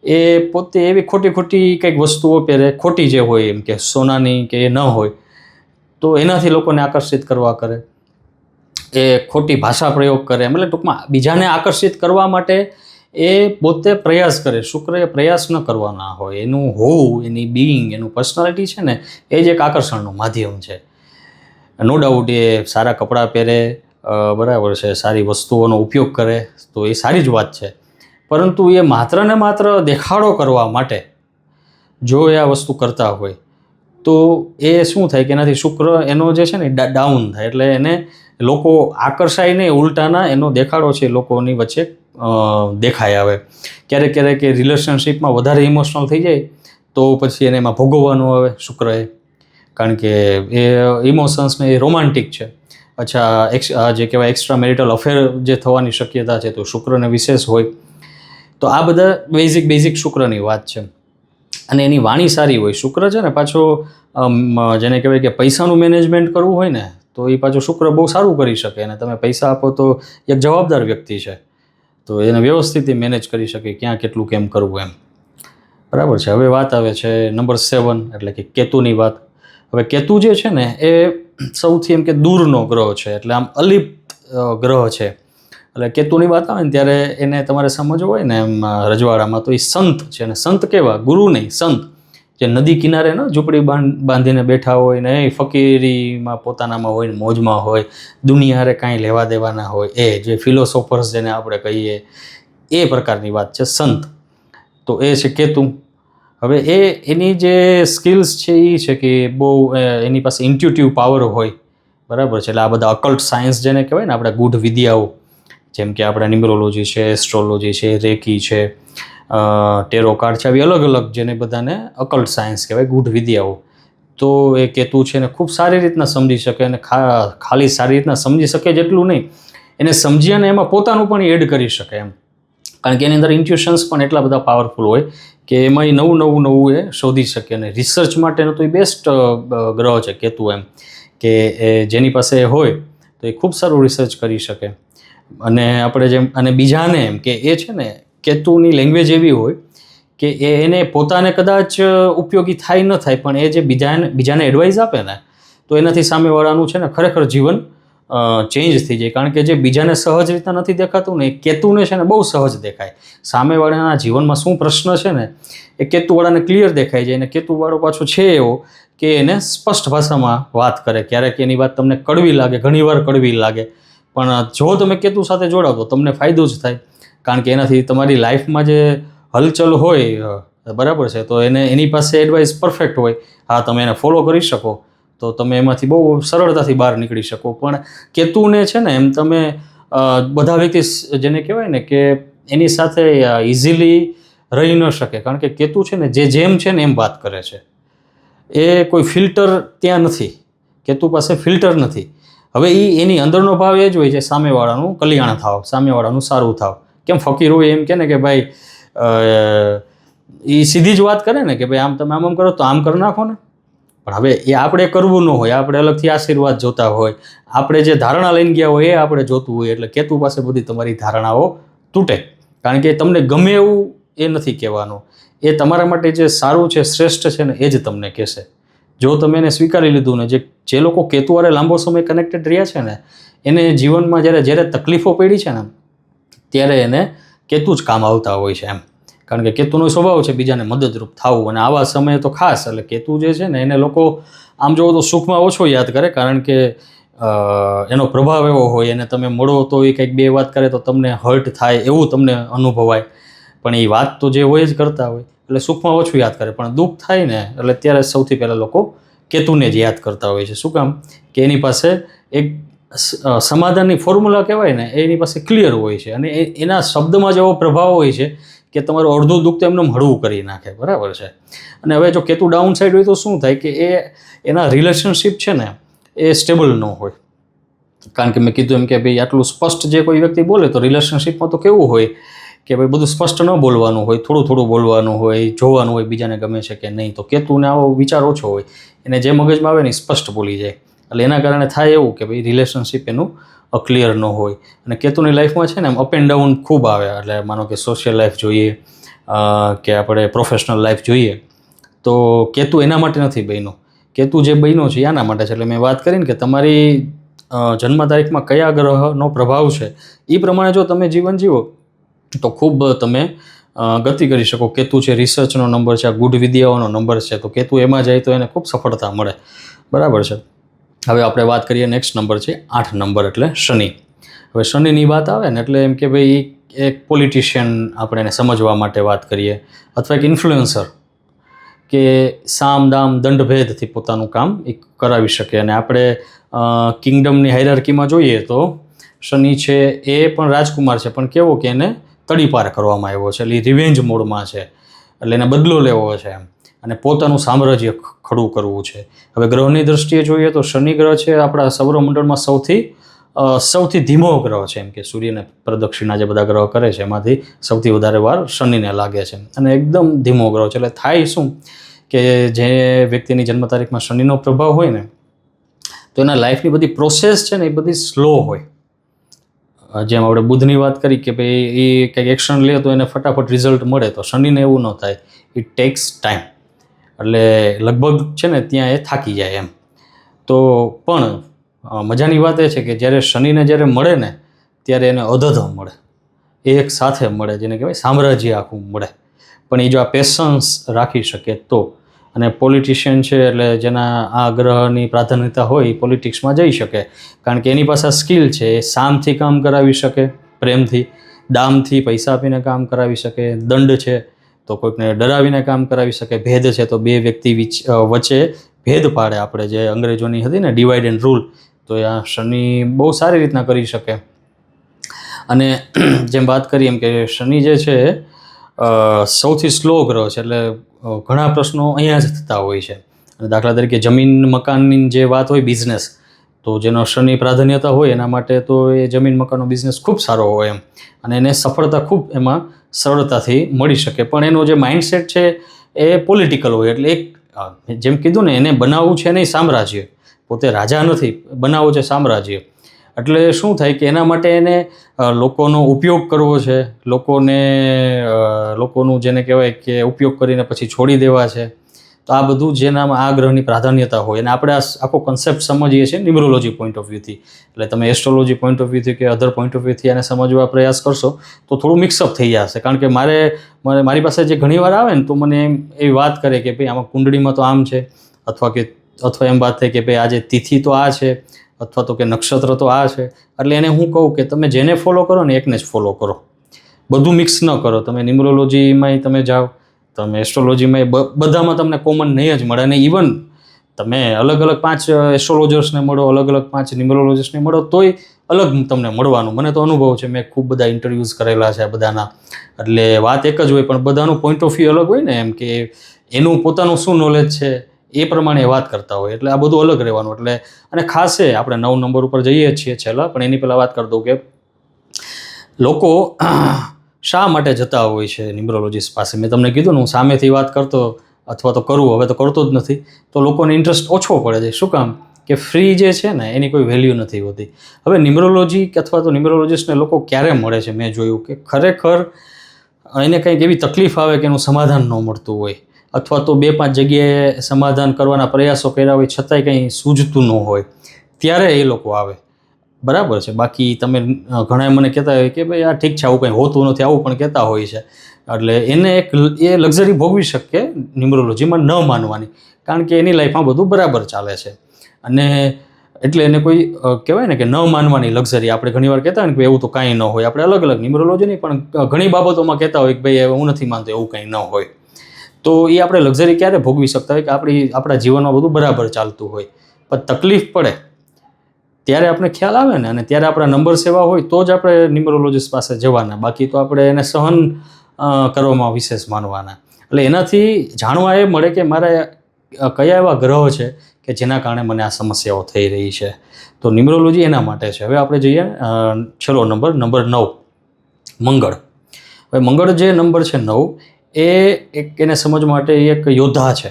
એ પોતે એવી ખોટી કંઈક વસ્તુઓ પહેરે, ખોટી જે હોય એમ કે સોનાની કે એ ન હોય તો એનાથી લોકોને આકર્ષિત કરવા કરે. એ ખોટી ભાષા પ્રયોગ કરે, એટલે ટૂંકમાં બીજાને આકર્ષિત કરવા માટે એ પોતે પ્રયાસ કરે. શુક્ર એ પ્રયાસ ન કરવાના હોય, એનું હોવું, એની બિઈંગ, એનું પર્સનાલિટી છે ને એ જ એક આકર્ષણનું માધ્યમ છે. નો ડાઉટ એ સારા કપડાં પહેરે, બરાબર છે, સારી વસ્તુઓનો ઉપયોગ કરે તો એ સારી જ વાત છે. પરંતુ એ માત્ર ને માત્ર દેખાડો કરવા માટે જો એ આ વસ્તુ કરતા હોય તો એ શું થાય કે એનાથી શુક્ર એનો જે છે ને ડાઉન થાય. એટલે એને લોકો આકર્ષાય નહીં, ઉલટાના એનો દેખાડો છે લોકોની વચ્ચે દેખાય આવે. ક્યારેક ક્યારેક એ રિલેશનશિપમાં વધારે ઇમોશનલ થઈ જાય તો પછી એને એમાં ભોગવવાનું આવે શુક્રએ, કારણ કે એ ઇમોશન્સને એ રોમાન્ટિક છે. અચ્છા, જે કહેવાય એક્સ્ટ્રા મેરિટલ અફેર જે થવાની શક્યતા છે તો શુક્રને વિશેષ હોય. તો આ બધા બેઝિક શુક્રની વાત છે. અને એની વાણી સારી હોય. શુક્ર છે ને પાછો જેને કહેવાય કે પૈસાનું મેનેજમેન્ટ કરવું હોય ને તો એ પાછો શુક્ર બહુ સારું કરી શકે. અને તમે પૈસા આપો તો એક જવાબદાર વ્યક્તિ છે તો એને વ્યવસ્થિત મેનેજ કરી શકે ક્યાં કેટલું કેમ કરવું એમ, બરાબર છે. હવે વાત આવે છે નંબર 7 એટલે કે કેતુની વાત. હવે કેતુ જે છે ને એ સૌથી એમ કે દૂરનો ગ્રહ છે, એટલે આમ અલિપ્ત ગ્રહ છે. એટલે કેતુની વાત આવે ને ત્યારે એને તમારે સમજવું હોય ને એમ રજવાડામાં તો એ સંત છે. અને સંત કેવા? ગુરુ નહીં, સંત. જે નદી કિનારે ને ઝૂંપડી બાંધીને બેઠા હોય ને એ ફકીરીમાં પોતાનામાં હોય ને મોજમાં હોય, દુનિયારે કાંઈ લેવા દેવાના હોય, એ જે ફિલોસોફર્સ જેને આપણે કહીએ એ પ્રકારની વાત છે સંત. તો એ છે કેતુ. હવે એની જે સ્કિલ્સ છે એ છે કે બહુ એની પાસે ઇન્ટ્યુટિવ પાવર હોય, બરાબર છે. એટલે આ બધા અકલ્ટ સાયન્સ જેને કહેવાય ને આપણે ગૂઢ વિદ્યાઓ, જેમ કે આપણે ન્યુમરોલોજી છે, એસ્ટ્રોલોજી છે, રેકી છે, ટેરો કાર્ડ છે, આવી અલગ અલગ જેને બધાને અકલ્ટ સાયન્સ કહેવાય, ગૂઢ વિદ્યાઓ. તો એ કેતુ છે ને ખૂબ સારી રીતના સમજી શકે. અને ખાલી સારી રીતના સમજી શકે જેટલું નહીં, એને સમજી અને એમાં પોતાનું પણ એડ કરી શકે એમ. કારણ કે એની અંદર ઇન્ટ્યુશન્સ પણ એટલા બધા પાવરફુલ હોય કે એમાં એ નવું એ શોધી શકે. અને રિસર્ચ માટેનો તો એ બેસ્ટ ગ્રહ છે કેતુ એમ, કે જેની પાસે હોય તો એ ખૂબ સારું રિસર્ચ કરી શકે. અને આપણે જેમ અને બીજાને એમ કે એ છે ને કેતુની લેંગ્વેજ એવી હોય કે એને પોતાને કદાચ ઉપયોગી થાય ન થાય, પણ એ જે બીજાને એડવાઇસ આપે ને તો એનાથી સામેવાળાનું છે ને ખરેખર જીવન ચેન્જ થઈ જાય. કારણ કે જે બીજાને સહજ રીતના નથી દેખાતું ને એ કેતુને છે ને બહુ સહજ દેખાય. સામેવાળાના જીવનમાં શું પ્રશ્ન છે ને એ કેતુવાળાને ક્લિયર દેખાઈ જાય. અને કેતુવાળો પાછો છે એવો કે એને સ્પષ્ટ ભાષામાં વાત કરે. ક્યારેક એની વાત તમને કડવી લાગે, ઘણીવાર કડવી લાગે, પણ જો તમે કેતુ સાથે જોડાવ તો તમને ફાયદો જ થાય. કારણ કે એનાથી તમારી લાઈફમાં જે હલચલ હોય, બરાબર છે, તો એની પાસે એડવાઇસ પરફેક્ટ હોય. હા, તમે એને ફોલો કરી શકો તો તમે એમાંથી બહુ સરળતાથી બહાર નીકળી શકો. પણ કેતુને છે ને એમ તમે બધા વ્યક્તિ જેને કહેવાય ને કે એની સાથે ઇઝીલી રહી ન શકે. કારણ કે કેતુ છે ને જેમ છે ને એમ વાત કરે છે. એ કોઈ ફિલ્ટર ત્યાં નથી, કેતુ પાસે ફિલ્ટર નથી. હવે એની અંદરનો ભાવ એ જ હોય છે સામેવાળાનું કલ્યાણ થાવ, સામેવાળાનું સારું થાવ. કેમ ફકીર હોય એમ કે ને કે ભાઈ એ સીધી જ વાત કરે ને કે ભાઈ આમ તમે આમ કરો તો આમ કરી નાખો ને. પણ હવે એ આપણે કરવું ન હોય, આપણે અલગથી આશીર્વાદ જોતા હોય, આપણે જે ધારણા લઈને ગયા હોય એ આપણે જોતું હોય. એટલે કેતુ પાસે બધી તમારી ધારણાઓ તૂટે. કારણ કે તમને ગમે એવું એ નથી કહેવાનું, એ તમારા માટે જે સારું છે, શ્રેષ્ઠ છે ને એ જ તમને કહેશે. જો તમે એને સ્વીકારી લીધું ને, જે લોકો કેતુવાળે લાંબો સમય કનેક્ટેડ રહ્યા છે ને એને જીવનમાં જ્યારે તકલીફો પડી છે ને ત્યારે એને કેતુ જ કામ આવતા હોય છે એમ. કારણ કે કેતુનો સ્વભાવ છે બીજાને મદદરૂપ થવું. અને આવા સમયે તો ખાસ. એટલે કેતુ જે છે ને એને લોકો આમ જોવો તો સુખમાં ઓછો યાદ કરે, કારણ કે એનો પ્રભાવ એવો હોય. અને તમે મળો તો એ કંઈક બે વાત કરે તો તમને હર્ટ થાય એવું તમને અનુભવાય. પણ એ વાત તો જે હોય જ કરતા હોય. એટલે સુખમાં ઓછું યાદ કરે, પણ દુઃખ થાય ને એટલે ત્યારે સૌથી પહેલાં લોકો કેતુને જ યાદ કરતા હોય છે. શું કામ? કે એની પાસે એક સમાધાનની ફોર્મ્યુલા કહેવાય ને એની પાસે ક્લિયર હોય છે. અને એના શબ્દમાં જેવો પ્રભાવ હોય છે કે તમારું અડધું દુઃખ તો એમને હળવું કરી નાખે, બરાબર છે. અને હવે જો કેતુ ડાઉન સાઈડ હોય તો શું થાય કે એના રિલેશનશિપ છે ને એ સ્ટેબલ ન હોય. કારણ કે મેં કીધું એમ કે ભાઈ આટલું સ્પષ્ટ જે કોઈ વ્યક્તિ બોલે તો રિલેશનશિપમાં તો કેવું હોય કે ભાઈ બધું સ્પષ્ટ ન બોલવાનું હોય, થોડું બોલવાનું હોય, જોવાનું હોય બીજાને ગમે છે કે નહીં. તો કેતુને આવો વિચાર ઓછો હોય, એને જે મગજમાં આવે ને એ સ્પષ્ટ બોલી જાય. એટલે એના કારણે થાય એવું કે ભાઈ રિલેશનશિપ એનું ક્લિયર ન હોય. અને કેતુની લાઈફમાં છે ને એમ અપ એન્ડ ડાઉન ખૂબ આવે. એટલે માનો કે સોશિયલ લાઈફ જોઈએ કે આપણે પ્રોફેશનલ લાઈફ જોઈએ તો કેતુ એના માટે નથી બન્યો. કેતુ જે બન્યો છે એના માટે છે. એટલે મેં વાત કરીને કે તમારી જન્મ તારીખમાં કયા ગ્રહનો પ્રભાવ છે એ પ્રમાણે જો તમે જીવન જીવો તો ખૂબ તમે ગતિ કરી શકો. કેતુ છે રિસર્ચનો નંબર છે, આ ગૂઢ વિદ્યાઓનો નંબર છે. તો કેતુ એમાં જાય તો એને ખૂબ સફળતા મળે, બરાબર છે. હવે આપણે વાત કરીએ, નેક્સ્ટ નંબર છે 8 નંબર એટલે શનિ. હવે શનિની વાત આવે ને એટલે એમ કે ભાઈ એક પોલિટિશિયન આપણે એને સમજવા માટે વાત કરીએ, અથવા એક ઇન્ફ્લુએન્સર કે સામ દામ દંડ ભેદથી પોતાનું કામ એ કરાવી શકે. અને આપણે કિંગડમની હાયરાર્કીમાં જોઈએ તો શનિ છે એ પણ રાજકુમાર છે, પણ કેવો કે એને તડીપાર કરવામાં આવ્યો છે, એટલે એ રિવેન્જ મોડમાં છે, એટલે એને બદલો લેવો છે એમ, અને પોતાનું સામ્રાજ્ય ખડું કરવું છે. હવે ગ્રહની દ્રષ્ટિએ જોઈએ તો શનિ ગ્રહ છે આપણા સૌરમંડળમાં સૌથી ધીમો ગ્રહ છે, એમ કે સૂર્યને પ્રદક્ષિણા જે બધા ગ્રહ કરે છે એમાંથી સૌથી વધારે વાર શનિને લાગે છે, અને એકદમ ધીમો ગ્રહ છે. એટલે થાય શું કે જે વ્યક્તિની જન્મ તારીખમાં શનિનો પ્રભાવ હોય ને, તો એના લાઈફની બધી પ્રોસેસ છે ને એ બધી સ્લો હોય. જેમ આપણે બુધની વાત કરી કે ભાઈ એ કંઈક એક્શન લે તો એને ફટાફટ રિઝલ્ટ મળે, તો શનિને એવું ન થાય, ઇટ ટેક્સ ટાઈમ. એટલે લગભગ છે ને ત્યાં એ થાકી જાય એમ. તો પણ મજાની વાત એ છે કે જ્યારે શનિને જ્યારે મળે ને ત્યારે એને અધધ મળે, એ એક સાથે મળે, જેને કહેવાય સામ્રાજ્ય આખું મળે. પણ એ જો આ પેશન્સ રાખી શકે તો. અને પોલિટિશિયન છે એટલે જેના આ ગ્રહની પ્રાધાન્યતા હોય એ પોલિટિક્સમાં જઈ શકે, કારણ કે એની પાસે સ્કિલ છે. એ સામથી કામ કરાવી શકે, પ્રેમથી, દામથી પૈસા આપીને કામ કરાવી શકે, દંડ છે તો કોઈકને ડરાવીને કામ કરાવી શકે, ભેદ છે તો બે વ્યક્તિ વચ્ચે ભેદ પાડે, આપણે જે અંગ્રેજોની હતી ને ડિવાઈડ એન્ડ રૂલ, તો આ શનિ બહુ સારી રીતના કરી શકે. અને જેમ વાત કરી એમ કે શનિ જે છે સૌથી સ્લો ગ્રહ છે, એટલે ઘણા પ્રશ્નો અહીંયા જ થતા હોય છે. અને દાખલા તરીકે જમીન મકાનની જે વાત હોય, બિઝનેસ, તો જેનો શનિ પ્રાધાન્યતા હોય એના માટે તો એ જમીન મકાનનો બિઝનેસ ખૂબ સારો હોય એમ, અને એને સફળતા ખૂબ એમાં સરળતાથી મળી શકે. પણ એનો જે માઇન્ડસેટ છે એ પોલિટિકલ હોય, એટલે એક જેમ કીધું ને, એને બનાવવું છે નહીં સામ્રાજ્ય, પોતે રાજા નથી, બનાવવું છે સામ્રાજ્ય. એટલે શું થાય કે એના માટે એને લોકોનો ઉપયોગ કરવો છે, લોકોનું જેને કહેવાય કે ઉપયોગ કરીને પછી છોડી દેવા છે. તો આ બધું જેનામાં આ ગ્રહની પ્રાધાન્યતા હોય, અને આપણે આ આખો કન્સેપ્ટ સમજીએ છીએ ન્યુમરોલોજી પોઈન્ટ ઓફ વ્યૂથી. એટલે તમે એસ્ટ્રોલોજી પોઈન્ટ ઓફ વ્યૂથી કે અધર પોઈન્ટ ઓફ વ્યૂથી આને સમજવા પ્રયાસ કરશો તો થોડું મિક્સઅપ થઈ જશે. કારણ કે મારી પાસે જે ઘણીવાર આવે ને તો મને એવી વાત કરે કે ભાઈ આમાં કુંડળીમાં તો આમ છે, અથવા એમ વાત થાય કે ભાઈ આજે તિથિ તો આ છે, અથવા તો કે નક્ષત્ર તો આ છે. એટલે એને હું કહું કે તમે જેને ફોલો કરો ને એકને જ ફોલો કરો, બધું મિક્સ ન કરો. તમે ન્યુમરોલોજીમાંય તમે જાઓ, તમે એસ્ટ્રોલોજીમાં બધામાં તમને કોમન નહીં જ મળે. અને ઇવન તમે અલગ અલગ 5 એસ્ટ્રોલોજર્સને મળો, અલગ અલગ 5 ન્યુમરોલોજીસ્ટને મળો, તોય અલગ તમને મળવાનું. મને તો અનુભવ છે, મેં ખૂબ બધા ઇન્ટરવ્યૂઝ કરેલા છે બધાના. એટલે વાત એક જ હોય, પણ બધાનું પોઈન્ટ ઓફ વ્યૂ અલગ હોય ને, એમ કે એનું પોતાનું શું નોલેજ છે એ પ્રમાણે વાત કરતા હોય. એટલે આ બધું અલગ રહેવાનું. એટલે અને ખાસ એ આપણે 9 નંબર ઉપર જઈએ છીએ છેલ્લા, પણ એની પહેલાં વાત કરી દઉં કે લોકો શા માટે જતા હોય છે ન્યુમરોલોજીસ્ટ પાસે. મેં તમને કીધું ને, હું સામેથી વાત કરતો અથવા તો કરું, હવે તો કરતો જ નથી, તો લોકોને ઇન્ટરેસ્ટ ઓછો પડે છે. શું કામ? કે ફ્રી જે છે ને એની કોઈ વેલ્યુ નથી હોતી. હવે ન્યુમરોલોજી અથવા તો ન્યુમરોલોજીસ્ટને લોકો ક્યારે મળે છે, મેં જોયું કે ખરેખર એને કંઈક એવી તકલીફ આવે કે એનું સમાધાન ન મળતું હોય, અથવા તો 2-5 જગ્યાએ સમાધાન કરવાના પ્રયાસો કર્યા હોય છતાંય કંઈ સૂઝતું ન હોય, ત્યારે એ લોકો આવે. બરાબર છે. બાકી તમે ઘણા મને કહેતા હોય કે ભાઈ આ ઠીક છે, આવું કંઈ હોતું નથી, આવું પણ કહેતા હોય છે. એટલે એને એ લક્ઝરી ભોગવી શકે ન્યુમરોલોજીમાં ન માનવાની, કારણ કે એની લાઈફમાં બધું બરાબર ચાલે છે. અને એટલે એને કોઈ કહેવાય ને કે ન માનવાની લક્ઝરી. આપણે ઘણીવાર કહેતા હોય ને કે એવું તો કાંઈ ન હોય. આપણે અલગ અલગ ન્યુમરોલોજીની પણ ઘણી બાબતોમાં કહેતા હોય કે ભાઈ હું નથી માનતો એવું કંઈ ન હોય. તો એ આપણે લક્ઝરી ક્યારે ભોગવી શકતા હોય કે આપણા જીવનમાં બધું બરાબર ચાલતું હોય, પણ તકલીફ પડે ત્યારે આપણે ખ્યાલ આવે ને, અને ત્યારે આપણા નંબર સેવા હોય તો જ આપણે ન્યુમરોલોજીસ્ટ પાસે જવાના. બાકી તો આપણે એને સહન કરવામાં વિશેષ માનવાના. એટલે એનાથી જાણવા એ મળે કે મારે કયા એવા ગ્રહ છે કે જેના કારણે મને આ સમસ્યાઓ થઈ રહી છે. તો ન્યુમરોલોજી એના માટે છે. હવે આપણે જઈએ છેલ્લો નંબર 9, મંગળ. હવે મંગળ જે નંબર છે 9, એને સમજવા માટે એક યોદ્ધા છે,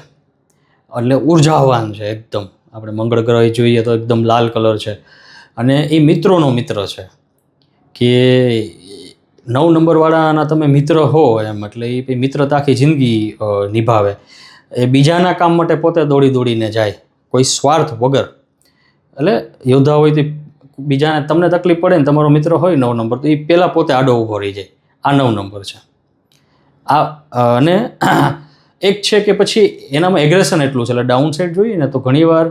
એટલે ઉર્જાવાન છે એકદમ. આપણે મંગળ ગ્રહ જોઈએ તો એકદમ લાલ કલર છે, અને એ મિત્રોનો મિત્ર છે. કે 9 નંબરવાળાના તમે મિત્ર હો એમ, એટલે એ મિત્રતા આખી જિંદગી નિભાવે. એ બીજાના કામ માટે પોતે દોડીને જાય, કોઈ સ્વાર્થ વગર. એટલે યોદ્ધા હોય તો બીજાને તમને તકલીફ પડે ને, તમારો મિત્ર હોય 9 નંબર, તો એ પહેલાં પોતે આડો ઊભો રહી જાય. આ 9 નંબર છે. અને એક છે કે પછી એનામાં એગ્રેશન એટલું છે. એટલે ડાઉન સાઈડ જોઈએ ને તો ઘણીવાર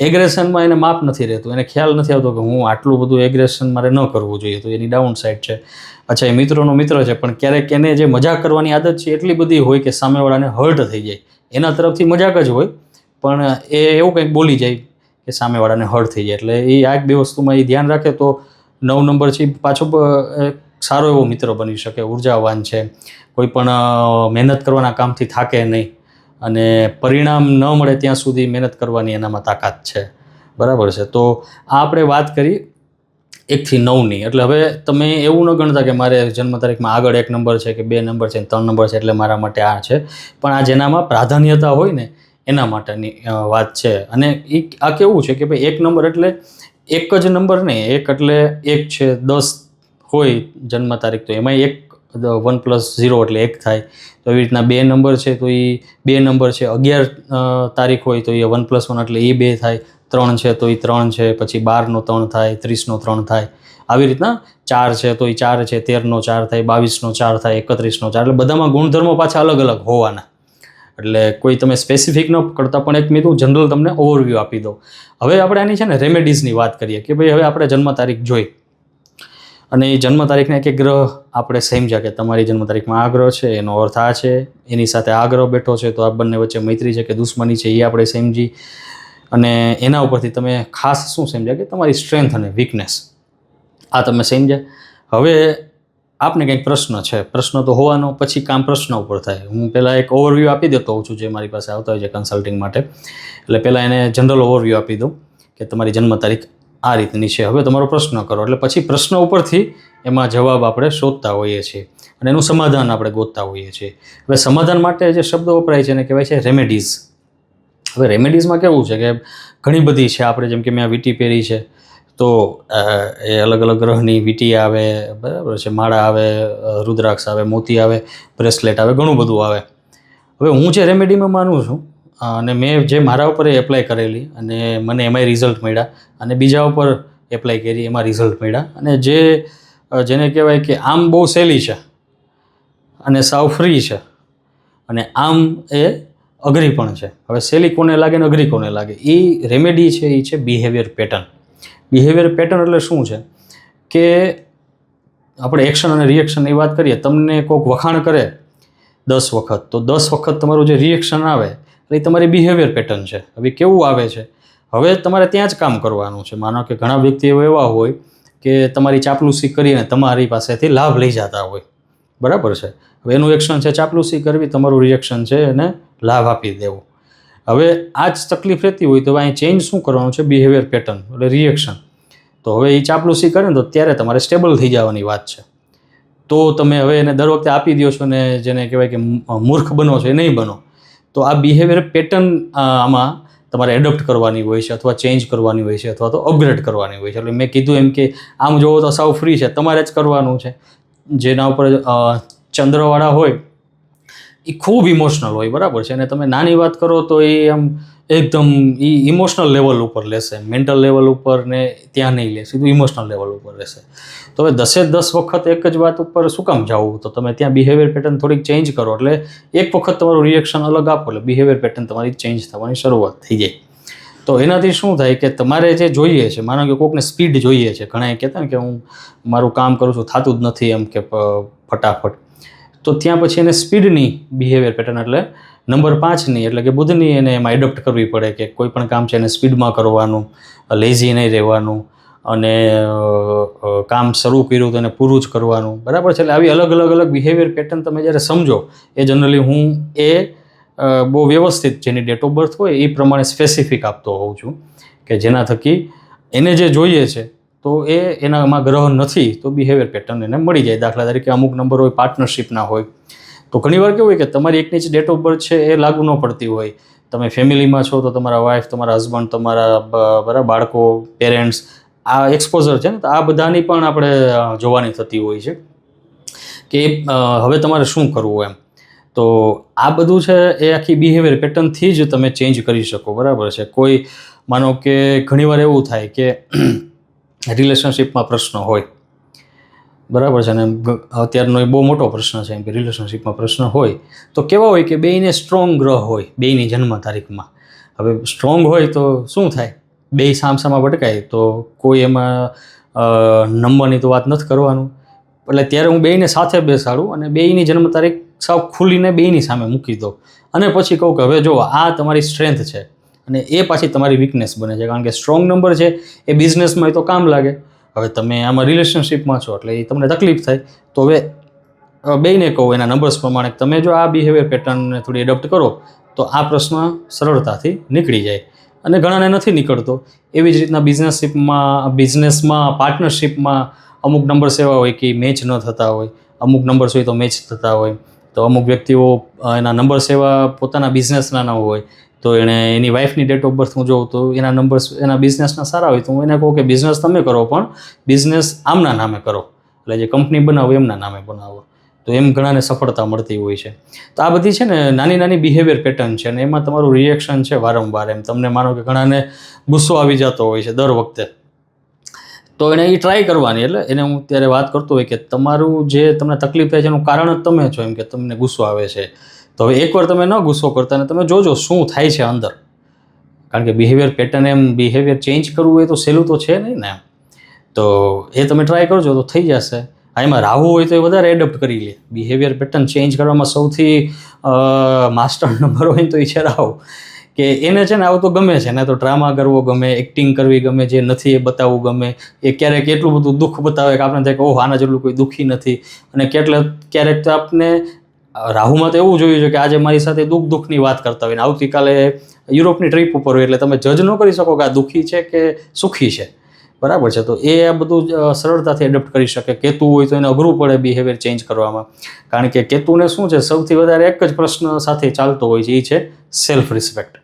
એગ્રેશનમાં એને માપ નથી રહેતું, એને ખ્યાલ નથી આવતો કે હું આટલું બધું એગ્રેશન મારે ન કરવું જોઈએ, તો એની ડાઉન સાઇડ છે. અચ્છા, એ મિત્રોનો મિત્ર છે, પણ ક્યારેક એને જે મજાક કરવાની આદત છે એટલી બધી હોય કે સામેવાળાને હર્ટ થઈ જાય. એના તરફથી મજાક જ હોય, પણ એ એવું કંઈક બોલી જાય કે સામેવાળાને હર્ટ થઈ જાય. એટલે એ આ બે વસ્તુમાં એ ધ્યાન રાખે તો 9 નંબર છે પાછો સારો એવો મિત્ર બની શકે, ઉર્જાવાન છે, કોઈ પણ મહેનત કરવાના કામથી થાકે નહીં, અને પરિણામ ન મળે ત્યાં સુધી મહેનત કરવાની એનામાં તાકાત છે. બરાબર છે. તો આ આપણે વાત કરી 1 થી 9ની. એટલે હવે તમે એવું ન ગણતા કે મારે જન્મ તારીખમાં આગળ 1 નંબર છે કે 2 નંબર છે 3 નંબર છે એટલે મારા માટે આ છે, પણ આ જેનામાં પ્રાધાન્યતા હોય ને એના માટેની વાત છે. અને એ આ કેવું છે કે ભાઈ 1 નંબર એટલે એક જ નંબર નહીં, 1 એટલે 1 છે, 10 હોય જન્મ તારીખ તો એમાં 1 + 0 એટલે 1 થાય. તો એવી રીતના 2 નંબર છે તો એ 2 નંબર છે. 11 તારીખ હોય તો એ 1 + 1 એટલે એ 2 થાય. 3 છે તો એ 3 છે, પછી 12નો 3 થાય, 30નો 3 થાય. આવી રીતના 4 છે તો એ 4 છે, 13નો 4 થાય, 22નો 4 થાય, 31નો 4. એટલે બધામાં ગુણધર્મો પાછા અલગ અલગ હોવાના. એટલે કોઈ તમે સ્પેસિફિક ન કરતા, પણ એક મેં જનરલ તમને ઓવરવ્યૂ આપી દઉં. હવે આપણે આની છે ને રેમેડીઝની વાત કરીએ કે ભાઈ હવે આપણે જન્મ તારીખ જોઈ, અને એ જન્મ તારીખને એક ગ્રહ આપણે સમજ્યા કે તમારી જન્મ તારીખમાં આ ગ્રહ છે, એનો અર્થ આ છે, એની સાથે આ ગ્રહ બેઠો છે, તો આ બંને વચ્ચે મૈત્રી છે કે દુશ્મની છે એ આપણે સમજી, અને એના ઉપરથી તમે ખાસ શું સમજ્યા કે તમારી સ્ટ્રેન્થ અને વીકનેસ આ તમે સમજ્યા. હવે આપને કંઈક પ્રશ્ન છે, પ્રશ્ન તો હોવાનો, પછી કામ પ્રશ્ન ઉપર થાય. હું પહેલાં એક ઓવરવ્યૂ આપી દેતો હોઉં છું જે મારી પાસે આવતા હોય છે કન્સલ્ટિંગ માટે. એટલે પહેલાં એને જનરલ ઓવરવ્યૂ આપી દઉં કે તમારી જન્મ તારીખ આ રીતની છે, હવે તમારો પ્રશ્ન કરો. એટલે પછી પ્રશ્ન ઉપરથી એમાં જવાબ આપણે શોધતા હોઈએ છીએ અને એનું સમાધાન આપણે ગોતતા હોઈએ છીએ. હવે સમાધાન માટે જે શબ્દ વપરાય છે એને કહેવાય છે રેમેડીઝ. હવે રેમેડીઝમાં કેવું છે કે ઘણી બધી છે. આપણે જેમ કે મેં આ વીંટી પહેરી છે, તો એ અલગ અલગ ગ્રહની વીંટી આવે, બરાબર છે, માળા આવે, રુદ્રાક્ષ આવે, મોતી આવે, બ્રેસલેટ આવે, ઘણું બધું આવે. હવે હું જે રેમેડીમાં માનું છું અને મેં જે મારા ઉપર એપ્લાય કરેલી અને મને એમાંય રિઝલ્ટ મળ્યા, અને બીજા ઉપર એપ્લાય કરી એમાં રિઝલ્ટ મળ્યા, અને જેને કહેવાય કે આમ બહુ સહેલી છે અને સાવ ફ્રી છે, અને આમ એ અઘરી પણ છે. હવે સહેલી કોને લાગે ને અઘરી કોને લાગે, એ રેમેડી છે એ છે બિહેવિયર પેટર્ન. બિહેવિયર પેટર્ન એટલે શું છે કે આપણે એક્શન અને રિએક્શનની વાત કરીએ. તમને કોઈક વખાણ કરે 10 વખત, તો 10 વખત તમારું જે રિએક્શન આવે એટલે એ તમારી બિહેવિયર પેટર્ન છે. હવે કેવું આવે છે, હવે તમારે ત્યાં જ કામ કરવાનું છે. માનો કે ઘણા વ્યક્તિઓ એવા હોય કે તમારી ચાપલુસી કરીને તમારી પાસેથી લાભ લઈ જતા હોય, બરાબર છે. હવે એનું એક્શન છે ચાપલુસી કરવી, તમારું રિએક્શન છે એને લાભ આપી દેવો. હવે આ જ તકલીફ રહેતી હોય તો અહીં ચેન્જ શું કરવાનું છે, બિહેવિયર પેટર્ન એટલે રિએક્શન. તો હવે એ ચાપલુસી કરે ને તો ત્યારે તમારે સ્ટેબલ થઈ જવાની વાત છે. તો તમે હવે એને દર વખતે આપી દો છો ને જેને કહેવાય કે મૂર્ખ બનો છો, એ નહીં બનો. તો આ બિહેવિયર પેટર્ન આમાં તમારે એડોપ્ટ કરવાની હોય છે, અથવા ચેન્જ કરવાની હોય છે, અથવા તો અપગ્રેડ કરવાની હોય છે. એટલે મેં કીધું એમ કે આમ જોવો તો સાવ ફ્રી છે, તમારે જ કરવાનું છે. જેના ઉપર ચંદ્રવાળા હોય એ ખૂબ ઇમોશનલ હોય, બરાબર છે, અને તમે નાની વાત કરો તો એ આમ એકદમ એ ઇમોશનલ લેવલ ઉપર લેશે, મેન્ટલ લેવલ ઉપર ને ત્યાં નહીં લે, સીધું ઇમોશનલ લેવલ ઉપર રહેશે. તો હવે 10 વખત એક જ વાત ઉપર શું કામ જવું, તો તમે ત્યાં બિહેવિયર પેટર્ન થોડીક ચેન્જ કરો, એટલે એક વખત તમારું રિએક્શન અલગ આપો એટલે બિહેવિયર પેટર્ન તમારી ચેન્જ થવાની શરૂઆત થઈ જાય. તો એનાથી શું થાય કે તમારે જે જોઈએ છે, માનો કે કોઈકને સ્પીડ જોઈએ છે, ઘણા એ કહેતા ને કે હું મારું કામ કરું છું થતું જ નથી એમ કે ફટાફટ, તો ત્યાં પછી એને સ્પીડની બિહેવિયર પેટર્ન એટલે નંબર 5ની એટલે કે બુધની એને એમાં એડોપ્ટ કરવી પડે કે કોઈ પણ કામ છે એને સ્પીડમાં કરવાનું, લેઝી નહીં રહેવાનું, અને કામ શરૂ કર્યું તો એને પૂરું જ કરવાનું, બરાબર છે. એટલે આવી અલગ બિહેવિયર પેટર્ન તમે જ્યારે સમજો, એ જનરલી હું બહુ વ્યવસ્થિત જેની ડેટ ઓફ બર્થ હોય એ પ્રમાણે સ્પેસિફિક આપતો હોઉં છું કે જેના થકી એને જે જોઈએ છે તો એનામાં ગ્રહ નથી તો બિહેવિયર પેટર્ન એને મળી જાય. દાખલા તરીકે અમુક નંબર હોય પાર્ટનરશિપના હોય, તો ઘણીવાર કેવું હોય કે તમારી એકની જ ડેટ ઓફ બર્થ છે એ લાગુ ન પડતી હોય. તમે ફેમિલીમાં છો તો તમારા વાઈફ, તમારા હસબન્ડ, તમારા બરાબર બાળકો, પેરેન્ટ્સ, આ એક્સપોઝર છે ને, તો આ બધાની પણ આપણે જોવાની થતી હોય છે કે હવે તમારે શું કરવું એમ. તો આ બધું છે એ આખી બિહેવિયર પેટર્નથી જ તમે ચેન્જ કરી શકો, બરાબર છે. કોઈ માનો કે ઘણીવાર એવું થાય કે રિલેશનશિપમાં પ્રશ્ન હોય, બરાબર છે, અને અત્યારનો એ બહુ મોટો પ્રશ્ન છે કે રિલેશનશિપમાં પ્રશ્ન હોય તો કેવા હોય કે બેયને સ્ટ્રોંગ ગ્રહ હોય બેયની જન્મ તારીખમાં. હવે સ્ટ્રોંગ હોય તો શું થાય બે સામસામા ભટકાય તો કોઈ એમાં નંબરની તો વાત નથી કરવાનું. એટલે ત્યારે હું બેયને સાથે બેસાડું અને બેયની જન્મ તારીખ સાવ ખુલીને બેયની સામે મૂકી દઉં અને પછી કહું કે હવે જો આ તમારી સ્ટ્રેન્થ છે અને એ પાછી તમારી વીકનેસ બને છે. કારણ કે સ્ટ્રોંગ નંબર છે એ બિઝનેસમાં તો કામ લાગે. હવે તમે આમાં રિલેશનશિપમાં છો એટલે એ તમને તકલીફ થાય. તો હવે બેયને કહું એના નંબર્સ પ્રમાણે તમે જો આ બિહેવિયર પેટર્નને થોડી એડોપ્ટ કરો તો આ પ્રશ્ન સરળતાથી નીકળી જાય. અને ઘણાને નથી નીકળતો. એવી જ રીતના બિઝનેસમાં પાર્ટનરશિપમાં અમુક નંબર્સ એવા હોય કે મેચ ન થતા હોય, અમુક નંબર્સ હોય તો મેચ થતા હોય. તો અમુક વ્યક્તિઓ એના નંબર્સ એવા પોતાના બિઝનેસના ન હોય તો એની વાઈફની ડેટ ઓફ બર્થ હું જોઉં તો એના નંબર્સ એના બિઝનેસના સારા હોય તો હું એને કહું કે બિઝનેસ તમે કરો પણ બિઝનેસ આમના નામે કરો, એટલે જે કંપની બનાવો એમના નામે બનાવો. તો એમ ઘણાને સફળતા મળતી હોય છે. તો આ બધી છે ને નાની નાની બિહેવિયર પેટર્ન છે અને એમાં તમારું રિએક્શન છે વારંવાર. એમ તમને માનો કે ઘણાને ગુસ્સો આવી જતો હોય છે દર વખતે, તો એને એ ટ્રાય કરવાની. એટલે એને હું ત્યારે વાત કરતો હોય કે તમારું જે તમને તકલીફ થાય છે એનું કારણ જ તમે છો, એમ કે તમને ગુસ્સો આવે છે. તો હવે એકવાર તમે ન ગુસ્સો કરતા ને તમે જોજો શું થાય છે અંદર. કારણ કે બિહેવિયર પેટર્ન એમ બિહેવિયર ચેન્જ કરવું હોય તો સહેલું તો છે નહીં ને. તો એ તમે ટ્રાય કરજો તો થઈ જશે. એમાં રાહુ હોય તો એ વધારે એડપ્ટ કરી લે. બિહેવિયર પેટર્ન ચેન્જ કરવામાં સૌથી માસ્ટર નંબર હોય તો એ છે રાહુ. કે એને છે ને આવું તો ગમે છે ને, તો ડ્રામા કરવો ગમે, એક્ટિંગ કરવી ગમે, જે નથી એ બતાવવું ગમે. એ ક્યારેક એટલું બધું દુઃખ બતાવે કે આપણે થાય કે ઓહ આના જેટલું કોઈ દુઃખી નથી. અને ક્યારેક તો આપણે રાહુમાં તો એવું જોયું છે કે આજે મારી સાથે દુઃખની વાત કરતા હોય ને આવતીકાલે યુરોપની ટ્રીપ ઉપર હોય, એટલે તમે જજ ન કરી શકો કે આ દુઃખી છે કે સુખી છે. બરાબર છે. તો એ આ બધું સરળતાથી એડપ્ટ કરી શકે. કેતુ હોય તો એને અઘરું પડે બિહેવિયર ચેન્જ કરવામાં. કારણ કે કેતુને શું છે સૌથી વધારે એક જ પ્રશ્ન સાથે ચાલતો હોય છે, એ છે સેલ્ફ રિસ્પેક્ટ.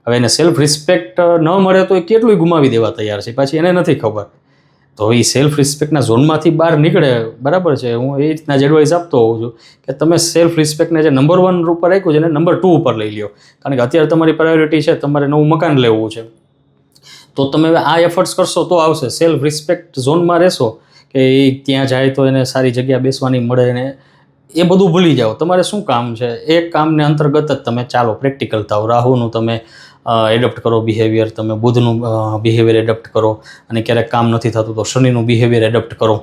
હવે એને સેલ્ફ રિસ્પેક્ટ ન મળે તો એ કેટલું ગુમાવી દેવા તૈયાર છે, પાછી એને નથી ખબર. તો એ સેલ્ફ રિસ્પેક્ટના ઝોનમાંથી બહાર નીકળે. બરાબર છે. હું એ રીતના જ એડવાઇસ આપતો હોઉં છું કે તમે સેલ્ફ રિસ્પેક્ટને જે નંબર 1 ઉપર રાખ્યું છે એને નંબર 2 ઉપર લઈ લો. કારણ કે અત્યારે તમારી પ્રાયોરિટી છે તમારે નવું મકાન લેવું છે, તો તમે આ એફર્ટ્સ કરશો તો આવશે. સેલ્ફ રિસ્પેક્ટ ઝોનમાં રહેશો કે એ ત્યાં જાય તો એને સારી જગ્યા બેસવાની મળે ને એ બધું ભૂલી જાઓ. તમારે શું કામ છે એ કામને અંતર્ગત જ તમે ચાલો, પ્રેક્ટિકલ થાઓ. રાહુનું તમે એડપ્ટ કરો બિહેવિયર, તમે બુધનું બિહેવિયર એડપ્ટ કરો, અને ક્યારેક કામ નથી થતું તો શનિનું બિહેવિયર એડપ્ટ કરો.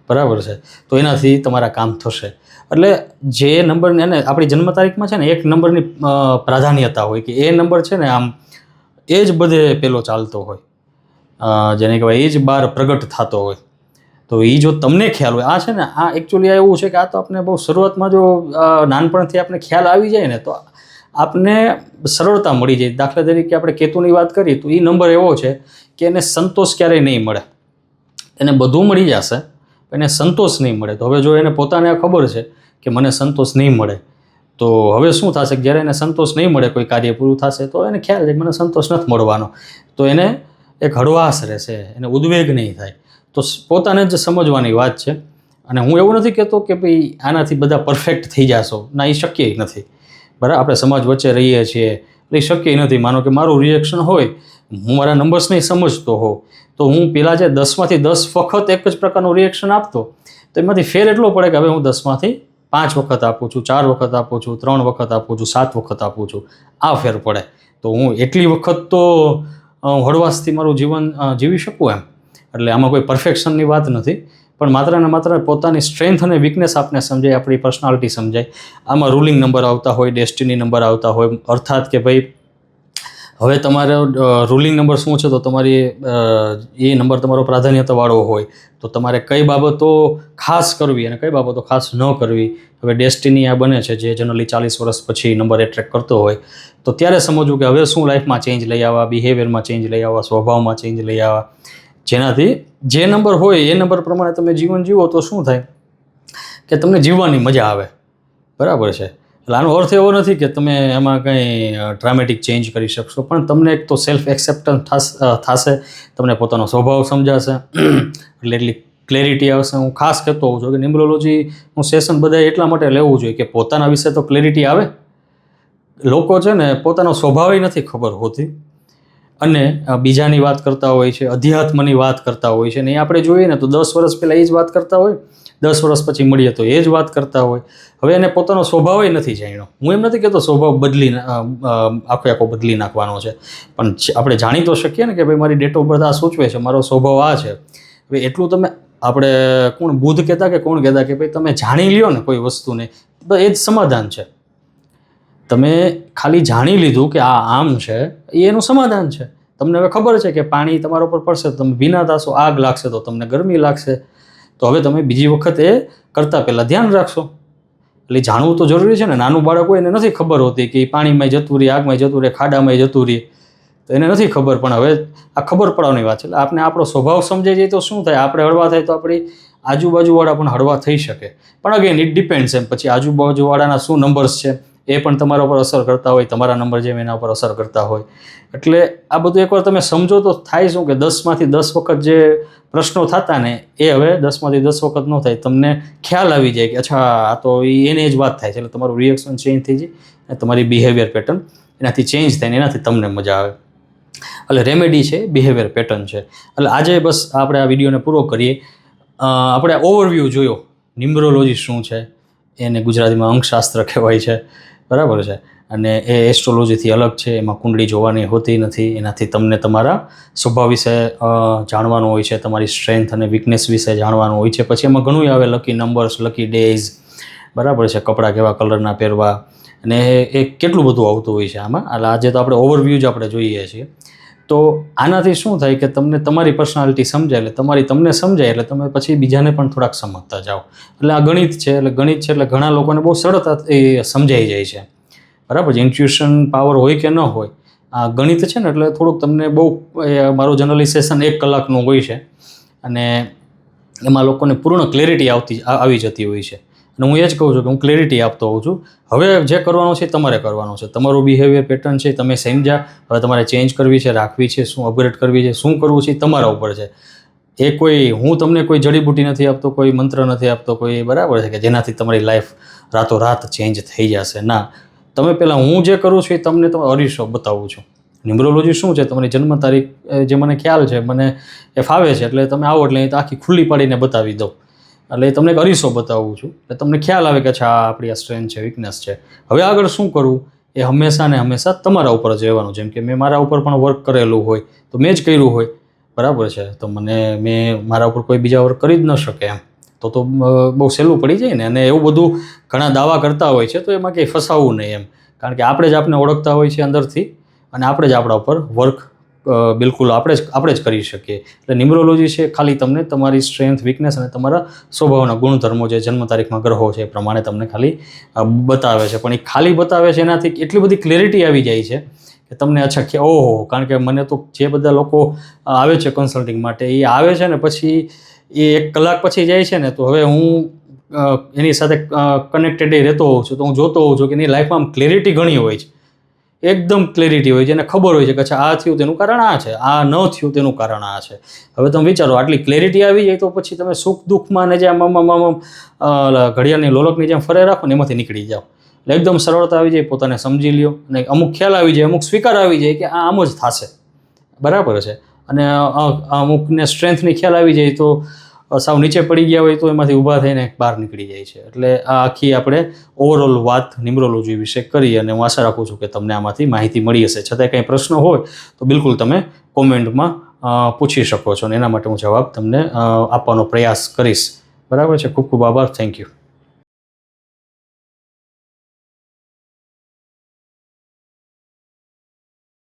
બરાબર છે. તો એનાથી તમારા કામ થશે. એટલે જે નંબરને અને આપણી જન્મ તારીખમાં છે ને એક નંબરની પ્રાધાન્યતા હોય કે એ નંબર છે ને આમ એ જ બધે પેલો ચાલતો હોય, જેને કહેવાય એ જ બહાર પ્રગટ થતો હોય. તો એ જો તમને ખ્યાલ હોય, આ છે ને આ એકચ્યુઅલી એવું છે કે આ તો આપણે બહુ શરૂઆતમાં જો નાનપણથી આપણે ખ્યાલ આવી જાય ને તો આપને સરળતા મળી જાય. દાખલા તરીકે આપણે કેતુની વાત કરીએ તો એ નંબર એવો છે કે એને સંતોષ ક્યારેય નહીં મળે. એને બધું મળી જશે પણ એને સંતોષ નહીં મળે. તો હવે જો એને પોતાને ખબર છે કે મને સંતોષ નહીં મળે, તો હવે શું થશે કે જ્યારે એને સંતોષ નહીં મળે, કોઈ કાર્ય પૂરું થશે તો એને ખ્યાલ છે કે મને સંતોષ નથી મળવાનો, તો એને એક હળવાશ રહેશે, એને ઉદ્વેગ નહીં થાય. તો પોતાને જ સમજવાની વાત છે. અને હું એવું નથી કહેતો કે ભાઈ આનાથી બધા પરફેક્ટ થઈ જશો, ના, એ શક્ય નથી. બરાબર, આપણે સમાજ વચ્ચે રહીએ છીએ એટલે એ શક્ય નથી. માનો કે મારું રિએક્શન હોય, હું મારા નંબર્સને સમજતો હોઉં, તો હું પહેલાં જે 10માંથી 10 વખત એક જ પ્રકારનું રિએક્શન આપતો, તો એમાંથી ફેર એટલો પડે કે હવે હું 10માંથી 5 વખત આપું છું, 4 વખત આપું છું, 3 વખત આપું છું, 7 વખત આપું છું. આ ફેર પડે. તો હું એટલી વખત તો હળવાશથી મારું જીવન જીવી શકું એમ. એટલે આમાં કોઈ પરફેક્શનની વાત નથી, પણ માત્ર ને માત્ર પોતાની સ્ટ્રેન્થ અને વીકનેસ આપને સમજાય, આપણી પર્સનાલિટી સમજાય. આમાં રૂલિંગ નંબર આવતા હોય, ડેસ્ટિની નંબર આવતા હોય, અર્થાત કે ભાઈ હવે તમારો રૂલિંગ નંબર શું છે, તો તમારી એ નંબર તમારો પ્રાધાન્યતાવાળો હોય તો તમારે કઈ બાબતો ખાસ કરવી અને કઈ બાબતો ખાસ ન કરવી. હવે ડેસ્ટિની આ બને છે જે જનરલી 40 વર્ષ પછી નંબર એટ્રેક્ટ કરતો હોય, તો ત્યારે સમજવું કે હવે શું લાઈફમાં ચેન્જ લઈ આવવા, બિહેવિયરમાં ચેન્જ લઈ આવવા, સ્વભાવમાં ચેન્જ લઈ આવવા, જેનાથી જે નંબર હોય એ નંબર પ્રમાણે તમે જીવન જીવો તો શું થાય કે તમને જીવવાની મજા આવે. બરાબર છે. એટલે આનો અર્થ એવો નથી કે તમે એમાં કંઈ ડ્રામેટિક ચેન્જ કરી શકશો, પણ તમને એક તો સેલ્ફ એક્સેપ્ટન્સ થશે, તમને પોતાનો સ્વભાવ સમજાશે, એટલે એટલી ક્લેરિટી આવશે. હું ખાસ કહેતો હોઉં છું કે ન્યુમરોલોજીનું સેશન બધાએ એટલા માટે લેવું જોઈએ કે પોતાના વિશે તો ક્લેરિટી આવે. લોકો છે ને પોતાનો સ્વભાવ નથી ખબર હોતી અને બીજાની વાત કરતા હોય છે, અધ્યાત્મની વાત કરતા હોય છે, ને એ આપણે જોઈએ ને તો 10 વર્ષ પહેલાં એ જ વાત કરતા હોય 10 વર્ષ પછી મળીએ તો એ જ વાત કરતા હોય. હવે એને પોતાનો સ્વભાવ નથી જાણ્યો. હું એમ નથી કહેતો સ્વભાવ આખો બદલી નાખવાનો છે, પણ આપણે જાણી તો શકીએ ને કે ભાઈ મારી ડેટ ઓફ બર્થ આ સૂચવે છે, મારો સ્વભાવ આ છે. હવે એટલું તમે આપણે બુદ્ધ કહેતા કે કોણ કહેતા કે ભાઈ તમે જાણી લ્યો ને કોઈ વસ્તુને, તો એ જ સમાધાન છે. તમે ખાલી જાણી લીધું કે આ આમ છે, એ એનું સમાધાન છે. તમને હવે ખબર છે કે પાણી તમારા ઉપર પડશે તો તમે ભીના થશો, આગ લાગશે તો તમને ગરમી લાગશે. તો હવે તમે બીજી વખત એ કરતાં પહેલાં ધ્યાન રાખશો. એટલે જાણવું તો જરૂરી છે ને. નાનું બાળક હોય એને નથી ખબર હોતી કે પાણીમાં જતું રહે, આગમાં જતું રહે, ખાડામાં જતું રહે, તો એને નથી ખબર. પણ હવે આ ખબર પડવાની વાત છે. એટલે આપણે આપણો સ્વભાવ સમજાઈ જાય તો શું થાય, આપણે હળવા થાય તો આપણી આજુબાજુવાળા પણ હળવા થઈ શકે. પણ અગેન ઇટ ડિપેન્ડ્સ એમ. પછી આજુબાજુવાળાના શું નંબર્સ છે એ પણ તમારા ઉપર અસર કરતા હોય, તમારા નંબર જેમ એના ઉપર અસર કરતા હોય. એટલે આ બધું એકવાર તમે સમજો તો થાય શું કે 10માંથી 10 વખત જે પ્રશ્નો થતા ને એ હવે 10માંથી 10 વખત ન થાય. તમને ખ્યાલ આવી જાય કે અચ્છા આ તો એને જ વાત થાય છે. એટલે તમારું રિએક્શન ચેન્જ થઈ જાય અને તમારી બિહેવિયર પેટર્ન એનાથી ચેન્જ થાય ને એનાથી તમને મજા આવે. એટલે રેમેડી છે, બિહેવિયર પેટર્ન છે. એટલે આજે બસ આપણે આ વિડીયોને પૂરો કરીએ. આપણે ઓવરવ્યૂ જોયો ન્યુમરોલોજી શું છે, એને ગુજરાતીમાં અંકશાસ્ત્ર કહેવાય છે, બરાબર છે. અને એ એસ્ટ્રોલોજીથી અલગ છે. એમાં કુંડળી જોવાની હોતી નથી. એનાથી તમને તમારા સ્વભાવ વિશે જાણવાનું હોય છે, તમારી સ્ટ્રેન્થ અને વીકનેસ વિશે જાણવાનું હોય છે. પછી એમાં ઘણું આવે, લકી નંબર્સ, લકી ડેઝ, બરાબર છે, કપડાં કેવા કલરના પહેરવા, અને એ કેટલું બધું આવતું હોય છે આમાં. એટલે આજે તો આપણે ઓવરવ્યૂ જ આપણે જોઈએ છીએ. તો આનાથી શું થાય કે તમને તમારી પર્સનાલિટી સમજાય, એટલે તમને સમજાય એટલે તમે પછી બીજાને પણ થોડાક સમજતા જાઓ. એટલે આ ગણિત છે. એટલે ગણિત છે એટલે ઘણા લોકોને બહુ સરળતા એ સમજાઈ જાય છે, બરાબર છે. ઇન્ટ્યુશન પાવર હોય કે ન હોય, આ ગણિત છે ને એટલે થોડુંક તમને બહુ મારું જનરલી સેશન 1 કલાકનું હોય છે અને એમાં લોકોને પૂર્ણ ક્લેરિટી આવી જતી હોય છે. અને હું એ જ કહું છું કે હું ક્લેરિટી આપતો હોઉં છું. હવે જે કરવાનું છે તમારે કરવાનું છે. તમારું બિહેવિયર પેટર્ન છે તમે સમજ્યા, હવે તમારે ચેન્જ કરવી છે, રાખવી છે, શું અપગ્રેડ કરવી છે, શું કરવું છે તમારા ઉપર છે. હું તમને કોઈ જડીબુટી નથી આપતો, કોઈ મંત્ર નથી આપતો, કોઈ બરાબર છે કે જેનાથી તમારી લાઈફ રાતોરાત ચેન્જ થઈ જશે. ના, તમે પહેલાં હું જે કરું છું એ તમને અરીસો બતાવું છું. ન્યુમરોલોજી શું છે, તમારી જન્મ તારીખ જે મને ખ્યાલ છે, મને એ ફાવે છે. એટલે તમે આવો એટલે આખી ખુલ્લી પાડીને બતાવી દઉં. એટલે તમને એક અરીસો બતાવું છું એટલે તમને ખ્યાલ આવે કે અચ્છા આ આપણી આ સ્ટ્રેન્થ છે, વીકનેસ છે. હવે આગળ શું કરવું એ હંમેશા ને હંમેશા તમારા ઉપર જ રહેવાનું. જેમ કે મેં મારા ઉપર પણ વર્ક કરેલું હોય તો મેં જ કર્યું હોય, બરાબર છે. તો મેં મારા ઉપર કોઈ બીજા વર્ક કરી જ ન શકે એમ, તો બહુ સહેલું પડી જાય ને. અને એવું બધું ઘણા દાવા કરતા હોય છે તો એમાં કંઈ ફસાવવું નહીં એમ. કારણ કે આપણે જ આપણે ઓળખતા હોય છે અંદરથી અને આપણે જ આપણા ઉપર વર્ક બિલકુલ આપણે જ કરી શકીએ. એટલે ન્યુમરોલોજી છે ખાલી તમને તમારી સ્ટ્રેન્થ, વીકનેસ અને તમારા સ્વભાવના ગુણધર્મો જે જન્મ તારીખમાં ગ્રહો છે એ પ્રમાણે તમને ખાલી બતાવે છે. પણ એ ખાલી બતાવે છે એનાથી એટલી બધી ક્લેરિટી આવી જાય છે કે તમને અચ્છા કે ઓહો. કારણ કે મને તો જે બધા લોકો આવે છે કન્સલ્ટિંગ માટે એ આવે છે ને પછી એ 1 કલાક પછી જાય છે ને તો હવે હું એની સાથે કનેક્ટેડ રહેતો હોઉં છું. તો હું જોતો હોઉં છું કે એની લાઈફમાં આમ ક્લેરિટી ઘણી હોય છે, એકદમ ક્લેરિટી હોય છે. એને ખબર હોય છે કે અચ્છા આ થયું તેનું કારણ આ છે, આ ન થયું તેનું કારણ આ છે. હવે તમે વિચારો આટલી ક્લેરિટી આવી જાય તો પછી તમે સુખ દુઃખમાં ને જેમ ઘડિયાળની લોલકની જેમ ફરે રાખો ને એમાંથી નીકળી જાઓ. એટલે એકદમ સરળતા આવી જાય, પોતાને સમજી લ્યો અને અમુક ખ્યાલ આવી જાય, અમુક સ્વીકાર આવી જાય કે આ આમ જ થશે, બરાબર છે. અને અમુકને સ્ટ્રેન્થની ખ્યાલ આવી જાય તો સાવ નીચે પડી ગયા હોય તો એમાંથી ઊભા થઈને બહાર નીકળી જાય છે. એટલે આ આખી આપણે ઓવરઓલ વાત ન્યુમરોલોજી વિશે કરી અને હું આશા રાખું છું કે તમને આમાંથી માહિતી મળી હશે. છતાંય કંઈ પ્રશ્ન હોય તો બિલકુલ તમે કોમેન્ટમાં પૂછી શકો છો અને એના માટે હું જવાબ તમને આપવાનો પ્રયાસ કરીશ, બરાબર છે. ખૂબ ખૂબ આભાર. Thank you.